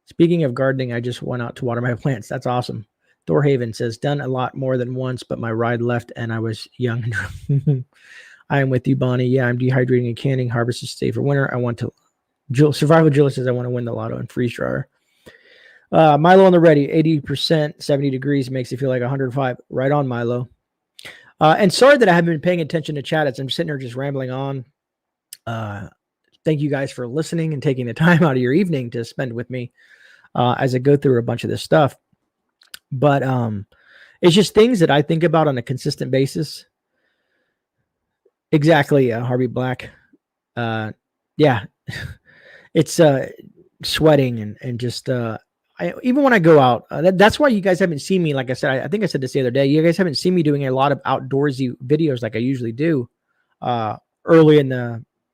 Speaking of gardening, I just went out to water my plants. That's awesome. Thorhaven says done a lot more than once, but my ride left and I was young. I am with you, Bonnie. Yeah, I'm dehydrating and canning. Harvest is safe for winter. I want to survival. Jill says I want to win the lotto and freeze dryer. Milo on the ready, 80%, 70 degrees makes it feel like 105. Right on, Milo. And sorry that I haven't been paying attention to chat. I'm sitting here just rambling on. Thank you guys for listening and taking the time out of your evening to spend with me as I go through a bunch of this stuff. But it's just things that I think about on a consistent basis. Exactly, Harvey Black. Yeah, it's sweating and just even when I go out, that's why you guys haven't seen me. Like I said, I think I said this the other day. You guys haven't seen me doing a lot of outdoorsy videos like I usually do a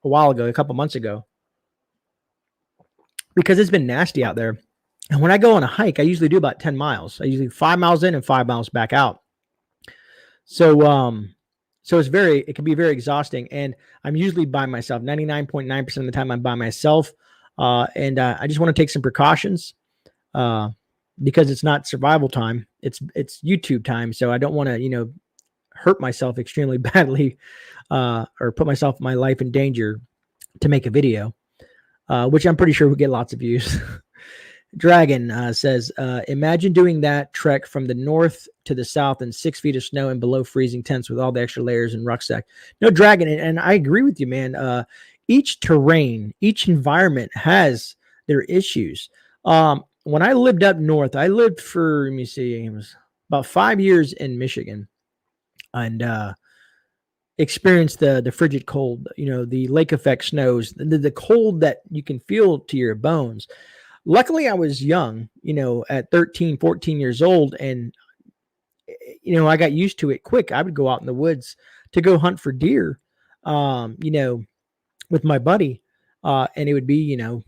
while ago, a couple months ago, because it's been nasty out there. And when I go on a hike, I usually do about 10 miles. I usually 5 miles in and 5 miles back out. So it can be very exhausting. And I'm usually by myself. 99.9% of the time I'm by myself. And I just want to take some precautions. Because it's not survival time, it's YouTube time. So I don't want to, hurt myself extremely badly, or put my life in danger to make a video, which I'm pretty sure will get lots of views. Dragon says, imagine doing that trek from the north to the south in 6 feet of snow and below freezing temps with all the extra layers and rucksack. No, Dragon, and I agree with you, man. Each terrain, each environment has their issues. When I lived up north, I lived for, let me see, it was about 5 years in Michigan, and experienced the frigid cold, the lake effect snows, the cold that you can feel to your bones. Luckily, I was young, at 13, 14 years old, and I got used to it quick. I would go out in the woods to go hunt for deer, with my buddy, and it would be 2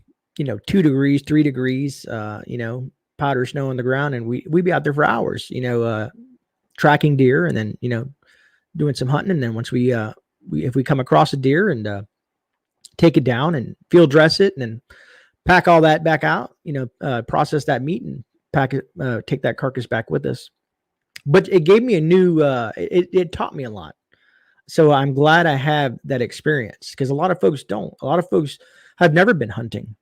degrees, 3 degrees, powder snow on the ground, and we'd be out there for hours, tracking deer, and then doing some hunting, and then once if we come across a deer, and take it down and field dress it, and then pack all that back out, process that meat and pack it, take that carcass back with us. But it gave me a new, it taught me a lot. So I'm glad I have that experience, because a lot of folks don't. A lot of folks have never been hunting.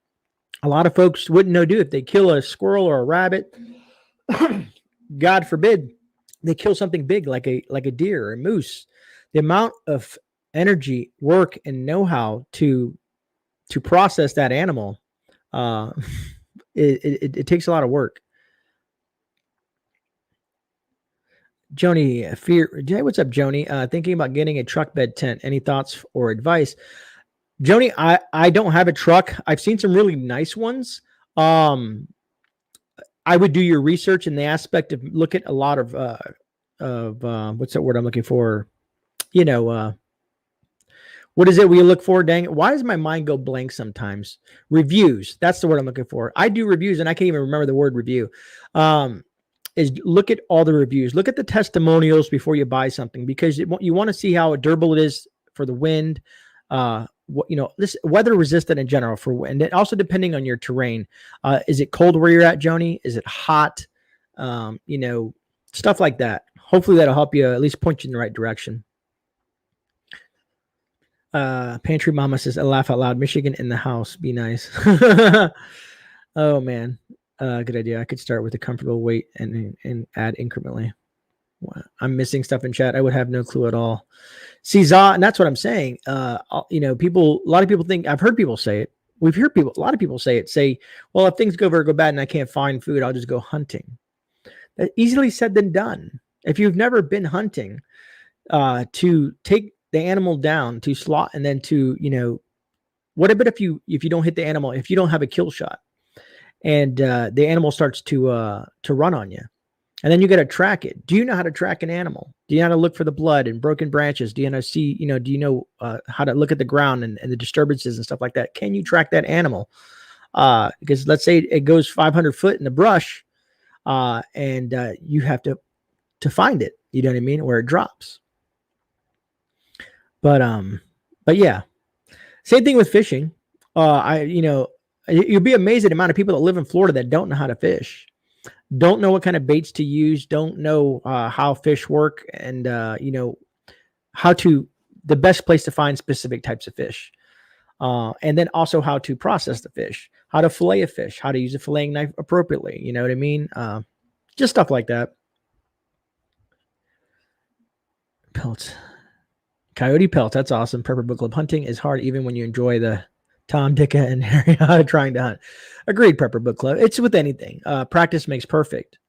A lot of folks wouldn't know, if they kill a squirrel or a rabbit, God forbid, they kill something big like a deer or a moose. The amount of energy, work, and know-how to process that animal, it takes a lot of work. Joni, what's up, Joni? Thinking about getting a truck bed tent. Any thoughts or advice? Joni, I don't have a truck. I've seen some really nice ones. I would do your research in the aspect of look at a lot of what's that word I'm looking for? What is it we look for? Dang it. Why does my mind go blank sometimes? Reviews. That's the word I'm looking for. I do reviews, and I can't even remember the word review. Is look at all the reviews. Look at the testimonials before you buy something, because you want to see how durable it is for the wind. This weather resistant in general for wind. And also depending on your terrain. Is it cold where you're at, Joni? Is it hot? Stuff like that. Hopefully that'll help you, at least point you in the right direction. Pantry Mama says, I laugh out loud. Michigan in the house. Be nice. Oh man. Good idea. I could start with a comfortable weight and add incrementally. Wow. I'm missing stuff in chat. I would have no clue at all. See, and that's what I'm saying. A lot of people think, I've heard people say it. A lot of people say, well, if things go bad and I can't find food, I'll just go hunting. That's easily said than done. If you've never been hunting, to take the animal down to slot, and then to, what about if you don't hit the animal, if you don't have a kill shot, and the animal starts to run on you, and then you got to track it. Do you know how to track an animal? Do you know how to look for the blood and broken branches? Do you know do you know how to look at the ground and the disturbances and stuff like that? Can you track that animal? Because let's say it goes 500 foot in the brush, and you have to find it. You know what I mean? Where it drops. But yeah, same thing with fishing. You'll be amazed at the amount of people that live in Florida that don't know how to fish, don't know what kind of baits to use, don't know how fish work, and the best place to find specific types of fish, and then also how to process the fish, how to fillet a fish, how to use a filleting knife appropriately. You know what I mean? Just stuff like that. Pelts. Coyote pelts. That's awesome. Prepper Book Club. Hunting is hard even when you enjoy the Tom, Dicka, and Harry trying to hunt. Agreed, Prepper Book Club. It's with anything. Practice makes perfect.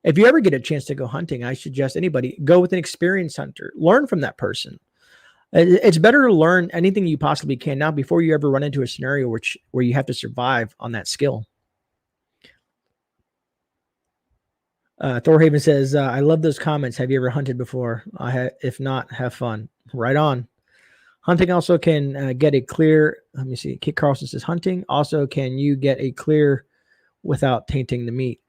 If you ever get a chance to go hunting, I suggest anybody go with an experienced hunter. Learn from that person. It's better to learn anything you possibly can now before you ever run into a scenario where you have to survive on that skill. Thorhaven says, I love those comments. Have you ever hunted before? If not, have fun. Right on. Hunting also can get a clear. Let me see. Kit Carlson says, hunting also can you get a clear without tainting the meat?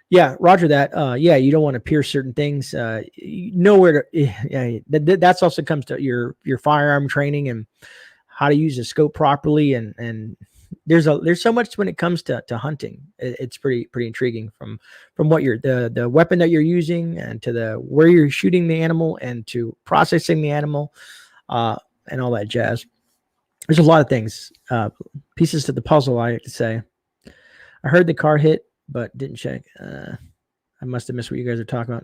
Yeah, Roger that. Yeah, you don't want to pierce certain things. Nowhere to. Yeah, that's also comes to your firearm training and how to use a scope properly. And there's so much when it comes to hunting. It's pretty intriguing from what the weapon that you're using, and to where you're shooting the animal, and to processing the animal, and all that jazz. There's a lot of things, pieces to the puzzle, I like to say. I heard the car hit, but didn't check. I must have missed what you guys are talking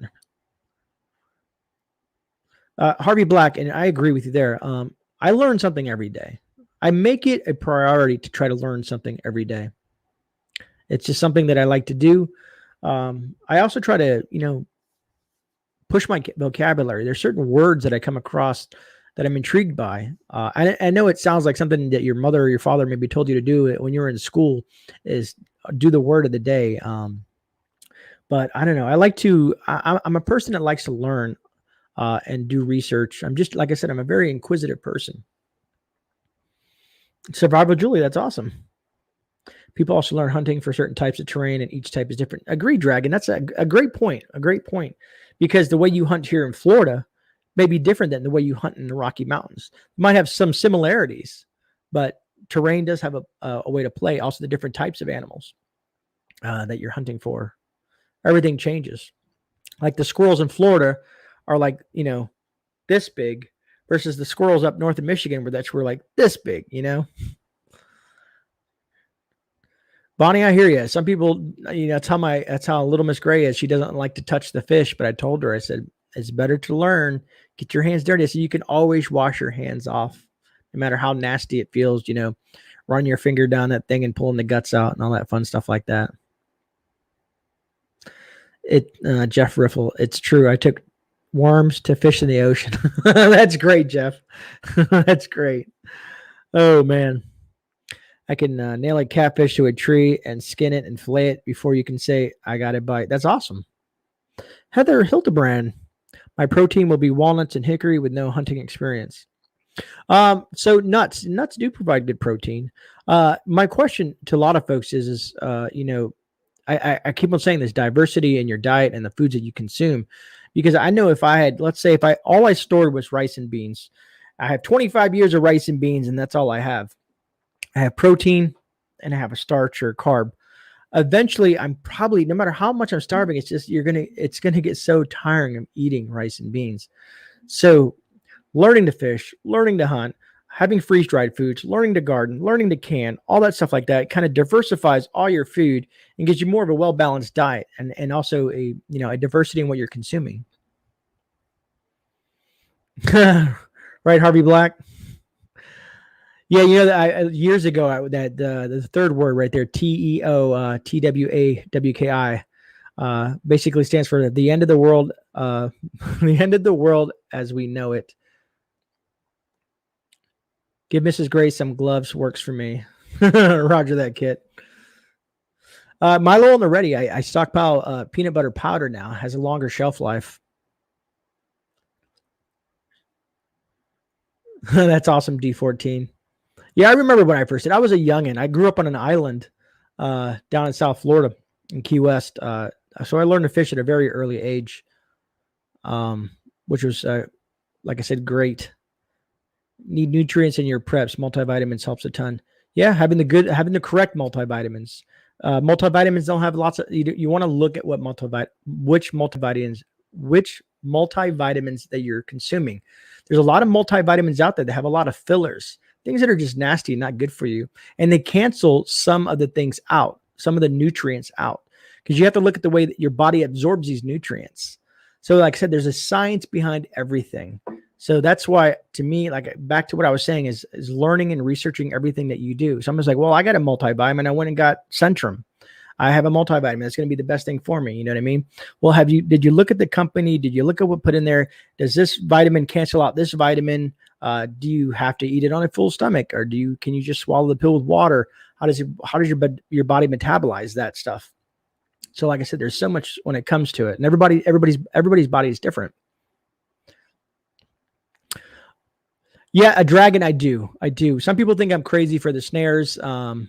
about. Harvey Black, and I agree with you there. I learn something every day. I make it a priority to try to learn something every day. It's just something that I like to do. I also try to, push my vocabulary. There's certain words that I come across that I'm intrigued by. I know it sounds like something that your mother or your father maybe told you to do when you were in school, is do the word of the day. But I don't know. I'm a person that likes to learn and do research. I'm just, like I said, I'm a very inquisitive person. Survival Julie, that's awesome. People also learn hunting for certain types of terrain, and each type is different. Agreed, Dragon. That's a great point. A great point. Because the way you hunt here in Florida may be different than the way you hunt in the Rocky Mountains. You might have some similarities, but terrain does have a way to play. Also, the different types of animals that you're hunting for. Everything changes. Like the squirrels in Florida are like, this big, versus the squirrels up north of Michigan where we're like this big, Bonnie, I hear you. Some people, that's how little Miss Gray is. She doesn't like to touch the fish, but I told her, I said, it's better to learn, get your hands dirty. So you can always wash your hands off, no matter how nasty it feels, run your finger down that thing and pulling the guts out and all that fun stuff like that. Jeff Riffle, it's true. I took worms to fish in the ocean. That's great, Jeff. That's great. Oh, man. I can nail a catfish to a tree and skin it and fillet it before you can say, I got a bite. That's awesome. Heather Hildebrand, my protein will be walnuts and hickory with no hunting experience. So nuts do provide good protein. My question to a lot of folks is I keep on saying this, diversity in your diet and the foods that you consume, because I know if I had, let's say all I stored was rice and beans, I have 25 years of rice and beans and that's all I have. I have protein and I have a starch or a carb. Eventually, I'm probably, no matter how much I'm starving, it's just, it's going to get so tiring of eating rice and beans. So learning to fish, learning to hunt, having freeze-dried foods, learning to garden, learning to can, all that stuff like that kind of diversifies all your food and gives you more of a well-balanced diet and also a diversity in what you're consuming. Right, Harvey Black? Yeah, years ago, the third word right there, TEO, TWAWKI, basically stands for the end of the world, the end of the world as we know it. Give Mrs. Gray some gloves, works for me. Roger that, Kit. Milo on the ready. I stockpile peanut butter powder now. Has a longer shelf life. That's awesome, D14. Yeah, I remember when I first did. I was a youngin'. I grew up on an island down in South Florida in Key West. So I learned to fish at a very early age, which was, like I said, great. Need nutrients in your preps. Multivitamins helps a ton. Yeah, having the correct multivitamins. Multivitamins don't have lots of. You want to look at which multivitamins that you're consuming. There's a lot of multivitamins out there that have a lot of fillers, things that are just nasty and not good for you, and they cancel some of the things out, some of the nutrients out, because you have to look at the way that your body absorbs these nutrients. So, like I said, there's a science behind everything. So that's why, to me, like back to what I was saying, is learning and researching everything that you do. Someone's like, well, I got a multivitamin. I went and got Centrum. I have a multivitamin. That's going to be the best thing for me. You know what I mean? Well, did you look at the company? Did you look at what put in there? Does this vitamin cancel out this vitamin? Do you have to eat it on a full stomach, or can you just swallow the pill with water? How does your body metabolize that stuff? So, like I said, there's so much when it comes to it, and everybody's body is different. Yeah, a dragon. I do. Some people think I'm crazy for the snares, and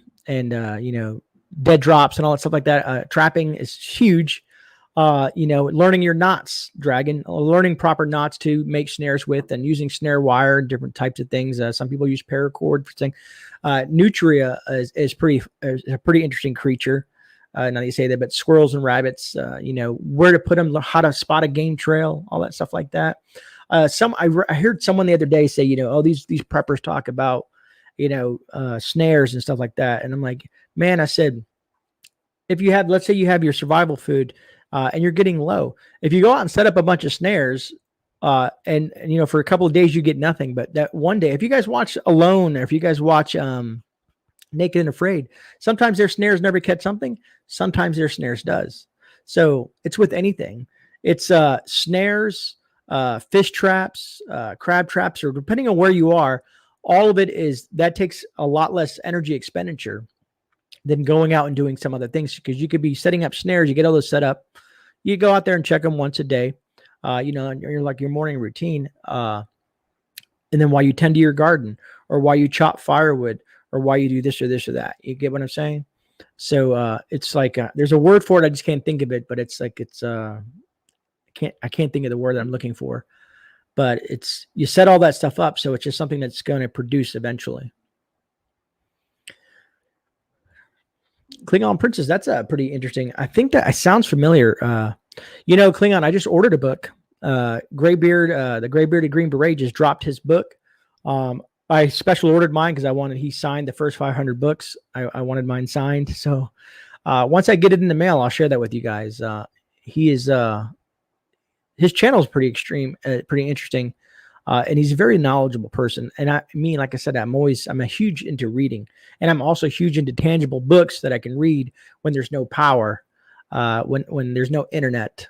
dead drops and all that stuff like that. Trapping is huge. Learning your knots, dragon, learning proper knots to make snares with, and using snare wire and different types of things. Some people use paracord for things. Nutria is a pretty interesting creature. Now that you say that, but squirrels and rabbits, where to put them, how to spot a game trail, all that stuff like that. I heard someone the other day say, these preppers talk about, snares and stuff like that. And I'm like, man, I said, let's say you have your survival food, and you're getting low. If you go out and set up a bunch of snares, and for a couple of days you get nothing, but that one day, if you guys watch Alone, or if you guys watch Naked and Afraid, sometimes their snares never catch something. Sometimes their snares does. So it's with anything. It's snares, fish traps, crab traps, or depending on where you are, all of it is that takes a lot less energy expenditure than going out and doing some other things, because you could be setting up snares, you get all this set up, you go out there and check them once a day, you're like your morning routine, and then while you tend to your garden, or while you chop firewood, or while you do this or this or that. You get what I'm saying? So it's like there's a word for it, I just can't think of it, but it's like I can't think of the word that I'm looking for, but it's, you set all that stuff up, so it's just something that's going to produce eventually. Klingon Princess, that's pretty interesting. I think that sounds familiar. Klingon, I just ordered a book. Graybeard, the Graybearded Green Beret, just dropped his book. I special ordered mine because he signed the first 500 books. I wanted mine signed. So once I get it in the mail, I'll share that with you guys. His channel is pretty interesting. And he's a very knowledgeable person. And like I said, I'm a huge into reading, and I'm also huge into tangible books that I can read when there's no power, when there's no internet.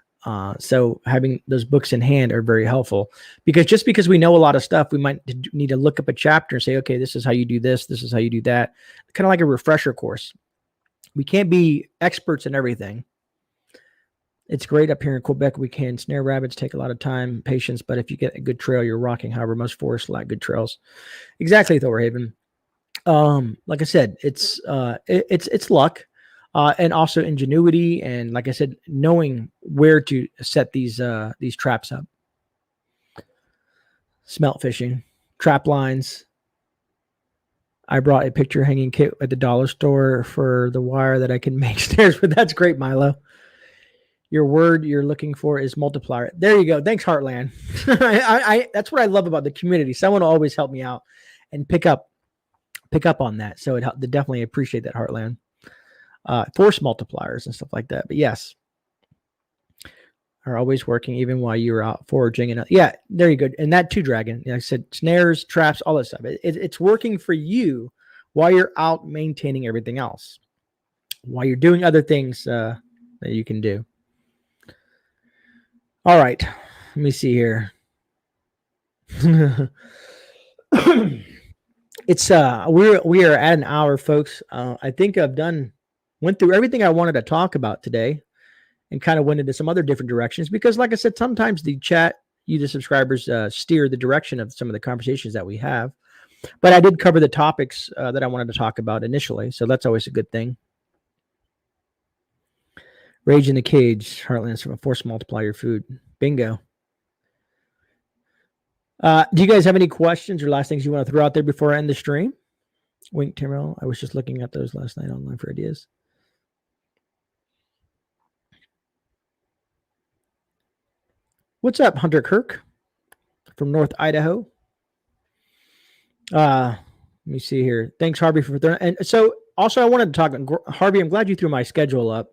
So having those books in hand are very helpful, because just because we know a lot of stuff, we might need to look up a chapter and say, okay, this is how you do this. This is how you do that. Kind of like a refresher course. We can't be experts in everything. It's great up here in Quebec. We can snare rabbits, take a lot of time, patience, but if you get a good trail, you're rocking. However, most forests lack good trails. Exactly, Thorhaven. Like I said, it's luck, and also ingenuity, and like I said, knowing where to set these traps up. Smelt fishing, trap lines. I brought a picture hanging kit at the dollar store for the wire that I can make snares with. That's great, Milo. Your word you're looking for is multiplier. There you go. Thanks, Heartland. That's what I love about the community. Someone will always help me out and pick up on that. So they definitely appreciate that, Heartland. Force multipliers and stuff like that. But yes, are always working even while you're out foraging. And yeah, there you go. And that too, Dragon. Like I said, snares, traps, all that stuff. It's working for you while you're out maintaining everything else, while you're doing other things that you can do. All right, let me see here. It's we are at an hour, folks. I think went through everything I wanted to talk about today, and kind of went into some other different directions, because like I said, sometimes the chat, the subscribers, steer the direction of some of the conversations that we have. But I did cover the topics that I wanted to talk about initially, so that's always a good thing. Rage in the Cage, Heartlands from a force multiply your food. Bingo. Do you guys have any questions or last things you want to throw out there before I end the stream? Wink, Timrell. I was just looking at those last night online for ideas. What's up, Hunter Kirk from North Idaho? Let me see here. Thanks, Harvey, for throwing. And so also I wanted to talk, Harvey, I'm glad you threw my schedule up.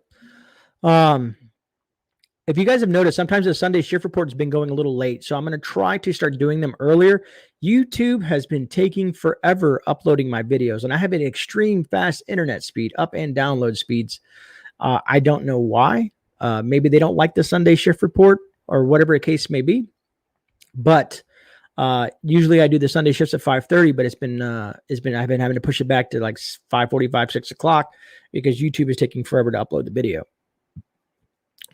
If you guys have noticed, sometimes the Sunday shift report has been going a little late, so I'm going to try to start doing them earlier. YouTube has been taking forever uploading my videos, and I have an extreme fast internet speed, up and download speeds. I don't know why. Maybe they don't like the Sunday shift report or whatever the case may be. But usually I do the Sunday shifts at 5:30, but I've been having to push it back to like 5:45, 6 o'clock, because YouTube is taking forever to upload the video.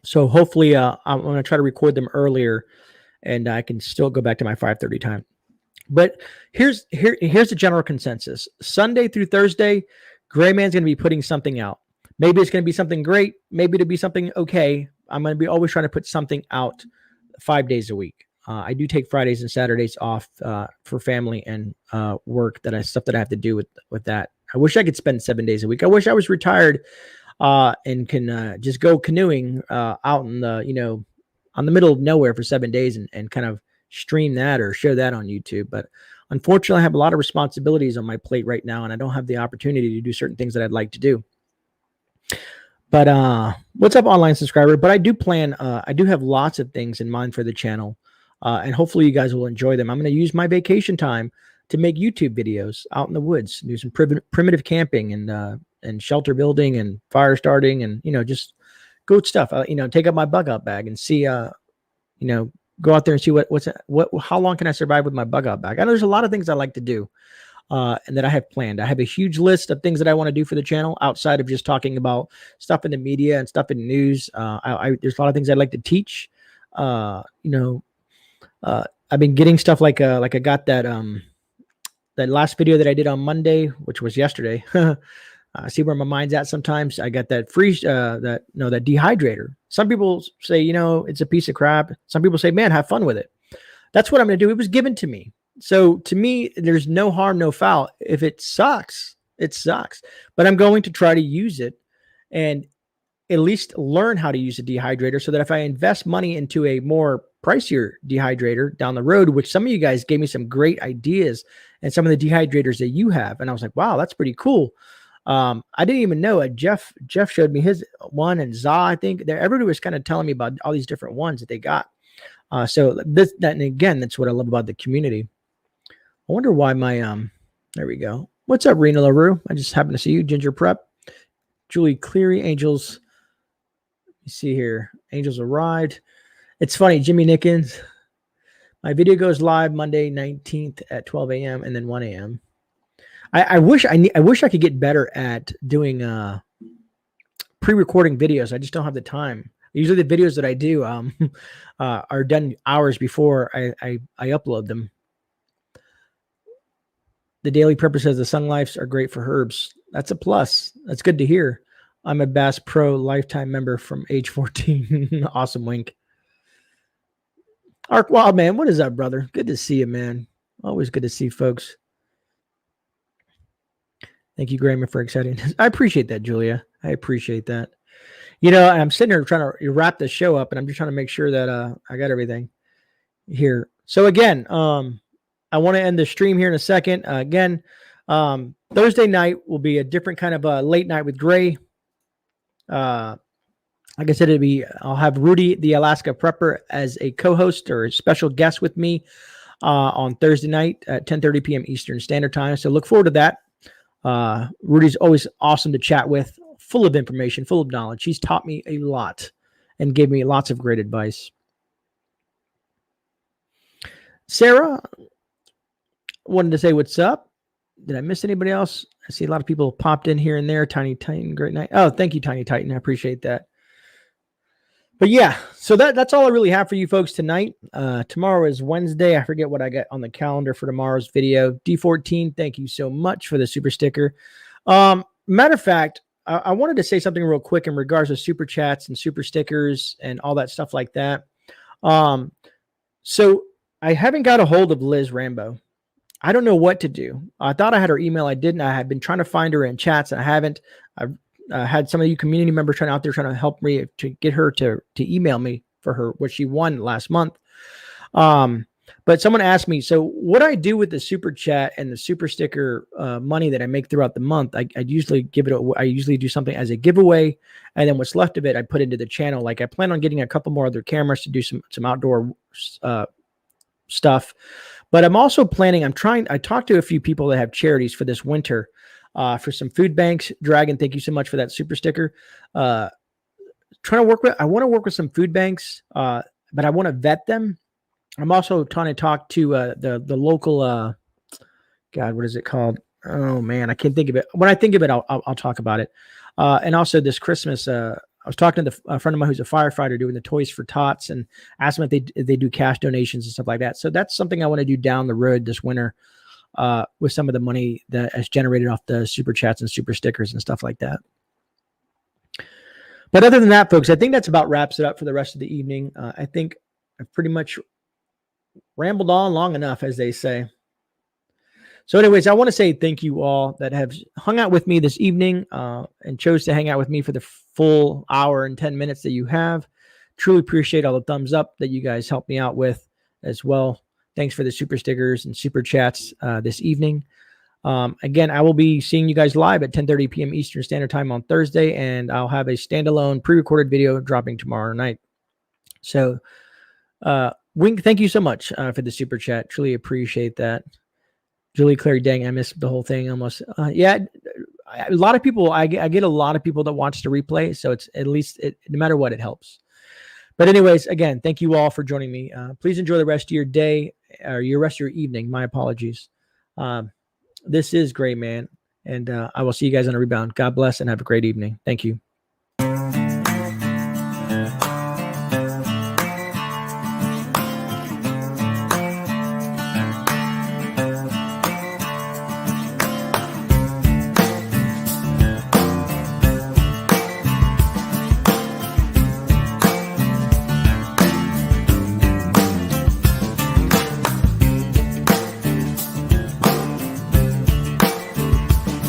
So hopefully I'm going to try to record them earlier, and I can still go back to my 5:30 time. But here's the general consensus. Sunday through Thursday, GreyMan's going to be putting something out. Maybe it's going to be something great. Maybe it'll be something okay. I'm going to be always trying to put something out 5 days a week. I do take Fridays and Saturdays off for family and work, stuff that I have to do with that. I wish I could spend 7 days a week. I wish I was retired and can just go canoeing out in the, on the middle of nowhere for 7 days and kind of stream that or share that on YouTube. But unfortunately, I have a lot of responsibilities on my plate right now, and I don't have the opportunity to do certain things that I'd like to do. But what's up, online subscriber? But I do plan, I do have lots of things in mind for the channel, and hopefully you guys will enjoy them. I'm going to use my vacation time to make YouTube videos out in the woods, do some primitive camping and shelter building and fire starting, and just good stuff. Take up my bug out bag and see, go out there and see how long can I survive with my bug out bag? I know there's a lot of things I like to do. And that I have planned. I have a huge list of things that I want to do for the channel outside of just talking about stuff in the media and stuff in the news. There's a lot of things I'd like to teach. I've been getting stuff like I got that last video that I did on Monday, which was yesterday. I see where my mind's at sometimes. I got that that dehydrator. Some people say, it's a piece of crap. Some people say, man, have fun with it. That's what I'm going to do. It was given to me. So to me, there's no harm, no foul. If it sucks, it sucks. But I'm going to try to use it and at least learn how to use a dehydrator so that if I invest money into a more pricier dehydrator down the road, which some of you guys gave me some great ideas and some of the dehydrators that you have. And I was like, wow, that's pretty cool. I didn't even know. Jeff showed me his one, and Za, I think. Everybody was kind of telling me about all these different ones that they got. And again, that's what I love about the community. I wonder why there we go. What's up, Rena LaRue? I just happened to see you. Ginger Prep. Julie Cleary, Angels. You see here. Angels arrived. It's funny, Jimmy Nickens. My video goes live Monday 19th at 12 a.m. and then 1 a.m. I wish I could get better at doing pre-recording videos. I just don't have the time. Usually the videos that I do are done hours before I upload them. The Daily Prepper says the Sun Lifes are great for herbs. That's a plus. That's good to hear. I'm a Bass Pro lifetime member from age 14. Awesome, Wink. Ark Wild, man. What is up, brother? Good to see you, man. Always good to see folks. Thank you, GreyMan, for exciting. I appreciate that, Julia. I appreciate that. I'm sitting here trying to wrap the show up, and I'm just trying to make sure that I got everything here. So again, I want to end the stream here in a second. Again, Thursday night will be a different kind of late night with Grey. Like I said, I'll have Rudy, the Alaska Prepper, as a co-host or a special guest with me on Thursday night at 10:30 p.m. Eastern Standard Time. So look forward to that. Rudy's always awesome to chat with, full of information, full of knowledge. He's taught me a lot and gave me lots of great advice. Sarah wanted to say what's up. Did I miss anybody else? I see a lot of people popped in here and there. Tiny Titan, great night. Oh, thank you, Tiny Titan. I appreciate that. But yeah, so that's all I really have for you folks tonight. Tomorrow is Wednesday. I forget what I got on the calendar for tomorrow's video. D14, thank you so much for the super sticker. Matter of fact, I wanted to say something real quick in regards to super chats and super stickers and all that stuff like that. So I haven't got a hold of Liz Rambo. I don't know what to do. I thought I had her email. I didn't. I had been trying to find her in chats, and I haven't. I've had some of you community members trying to help me to get her to email me for her what she won last month. But someone asked me, so what I do with the super chat and the super sticker money that I make throughout the month, I usually give it. I usually do something as a giveaway, and then what's left of it, I put into the channel. Like I plan on getting a couple more other cameras to do some outdoor stuff. But I'm also planning, I talked to a few people that have charities for this winter, for some food banks. Dragon, thank you so much for that super sticker. I want to work with some food banks, but I want to vet them. I'm also trying to talk to the local, God, what is it called? Oh man, I can't think of it. When I think of it, I'll talk about it. And also this Christmas, I was talking to a friend of mine who's a firefighter doing the Toys for Tots, and asked them if they do cash donations and stuff like that. So that's something I want to do down the road this winter with some of the money that is generated off the super chats and super stickers and stuff like that. But other than that, folks, I think that's about wraps it up for the rest of the evening. I think I've pretty much rambled on long enough, as they say. So anyways, I want to say thank you all that have hung out with me this evening and chose to hang out with me for the full hour and 10 minutes that you have. Truly appreciate all the thumbs up that you guys helped me out with as well. Thanks for the super stickers and super chats this evening. Again, I will be seeing you guys live at 10:30 p.m. Eastern Standard Time on Thursday, and I'll have a standalone pre-recorded video dropping tomorrow night. So, Wink, thank you so much for the super chat. Truly appreciate that. Julie Clary, dang, I missed the whole thing almost. Yeah, a lot of people, I get a lot of people that watch the replay. So it's at least, no matter what, it helps. But anyways, again, thank you all for joining me. Please enjoy the rest of your day or your rest of your evening. My apologies. This is GreyMan, and I will see you guys on a rebound. God bless and have a great evening. Thank you.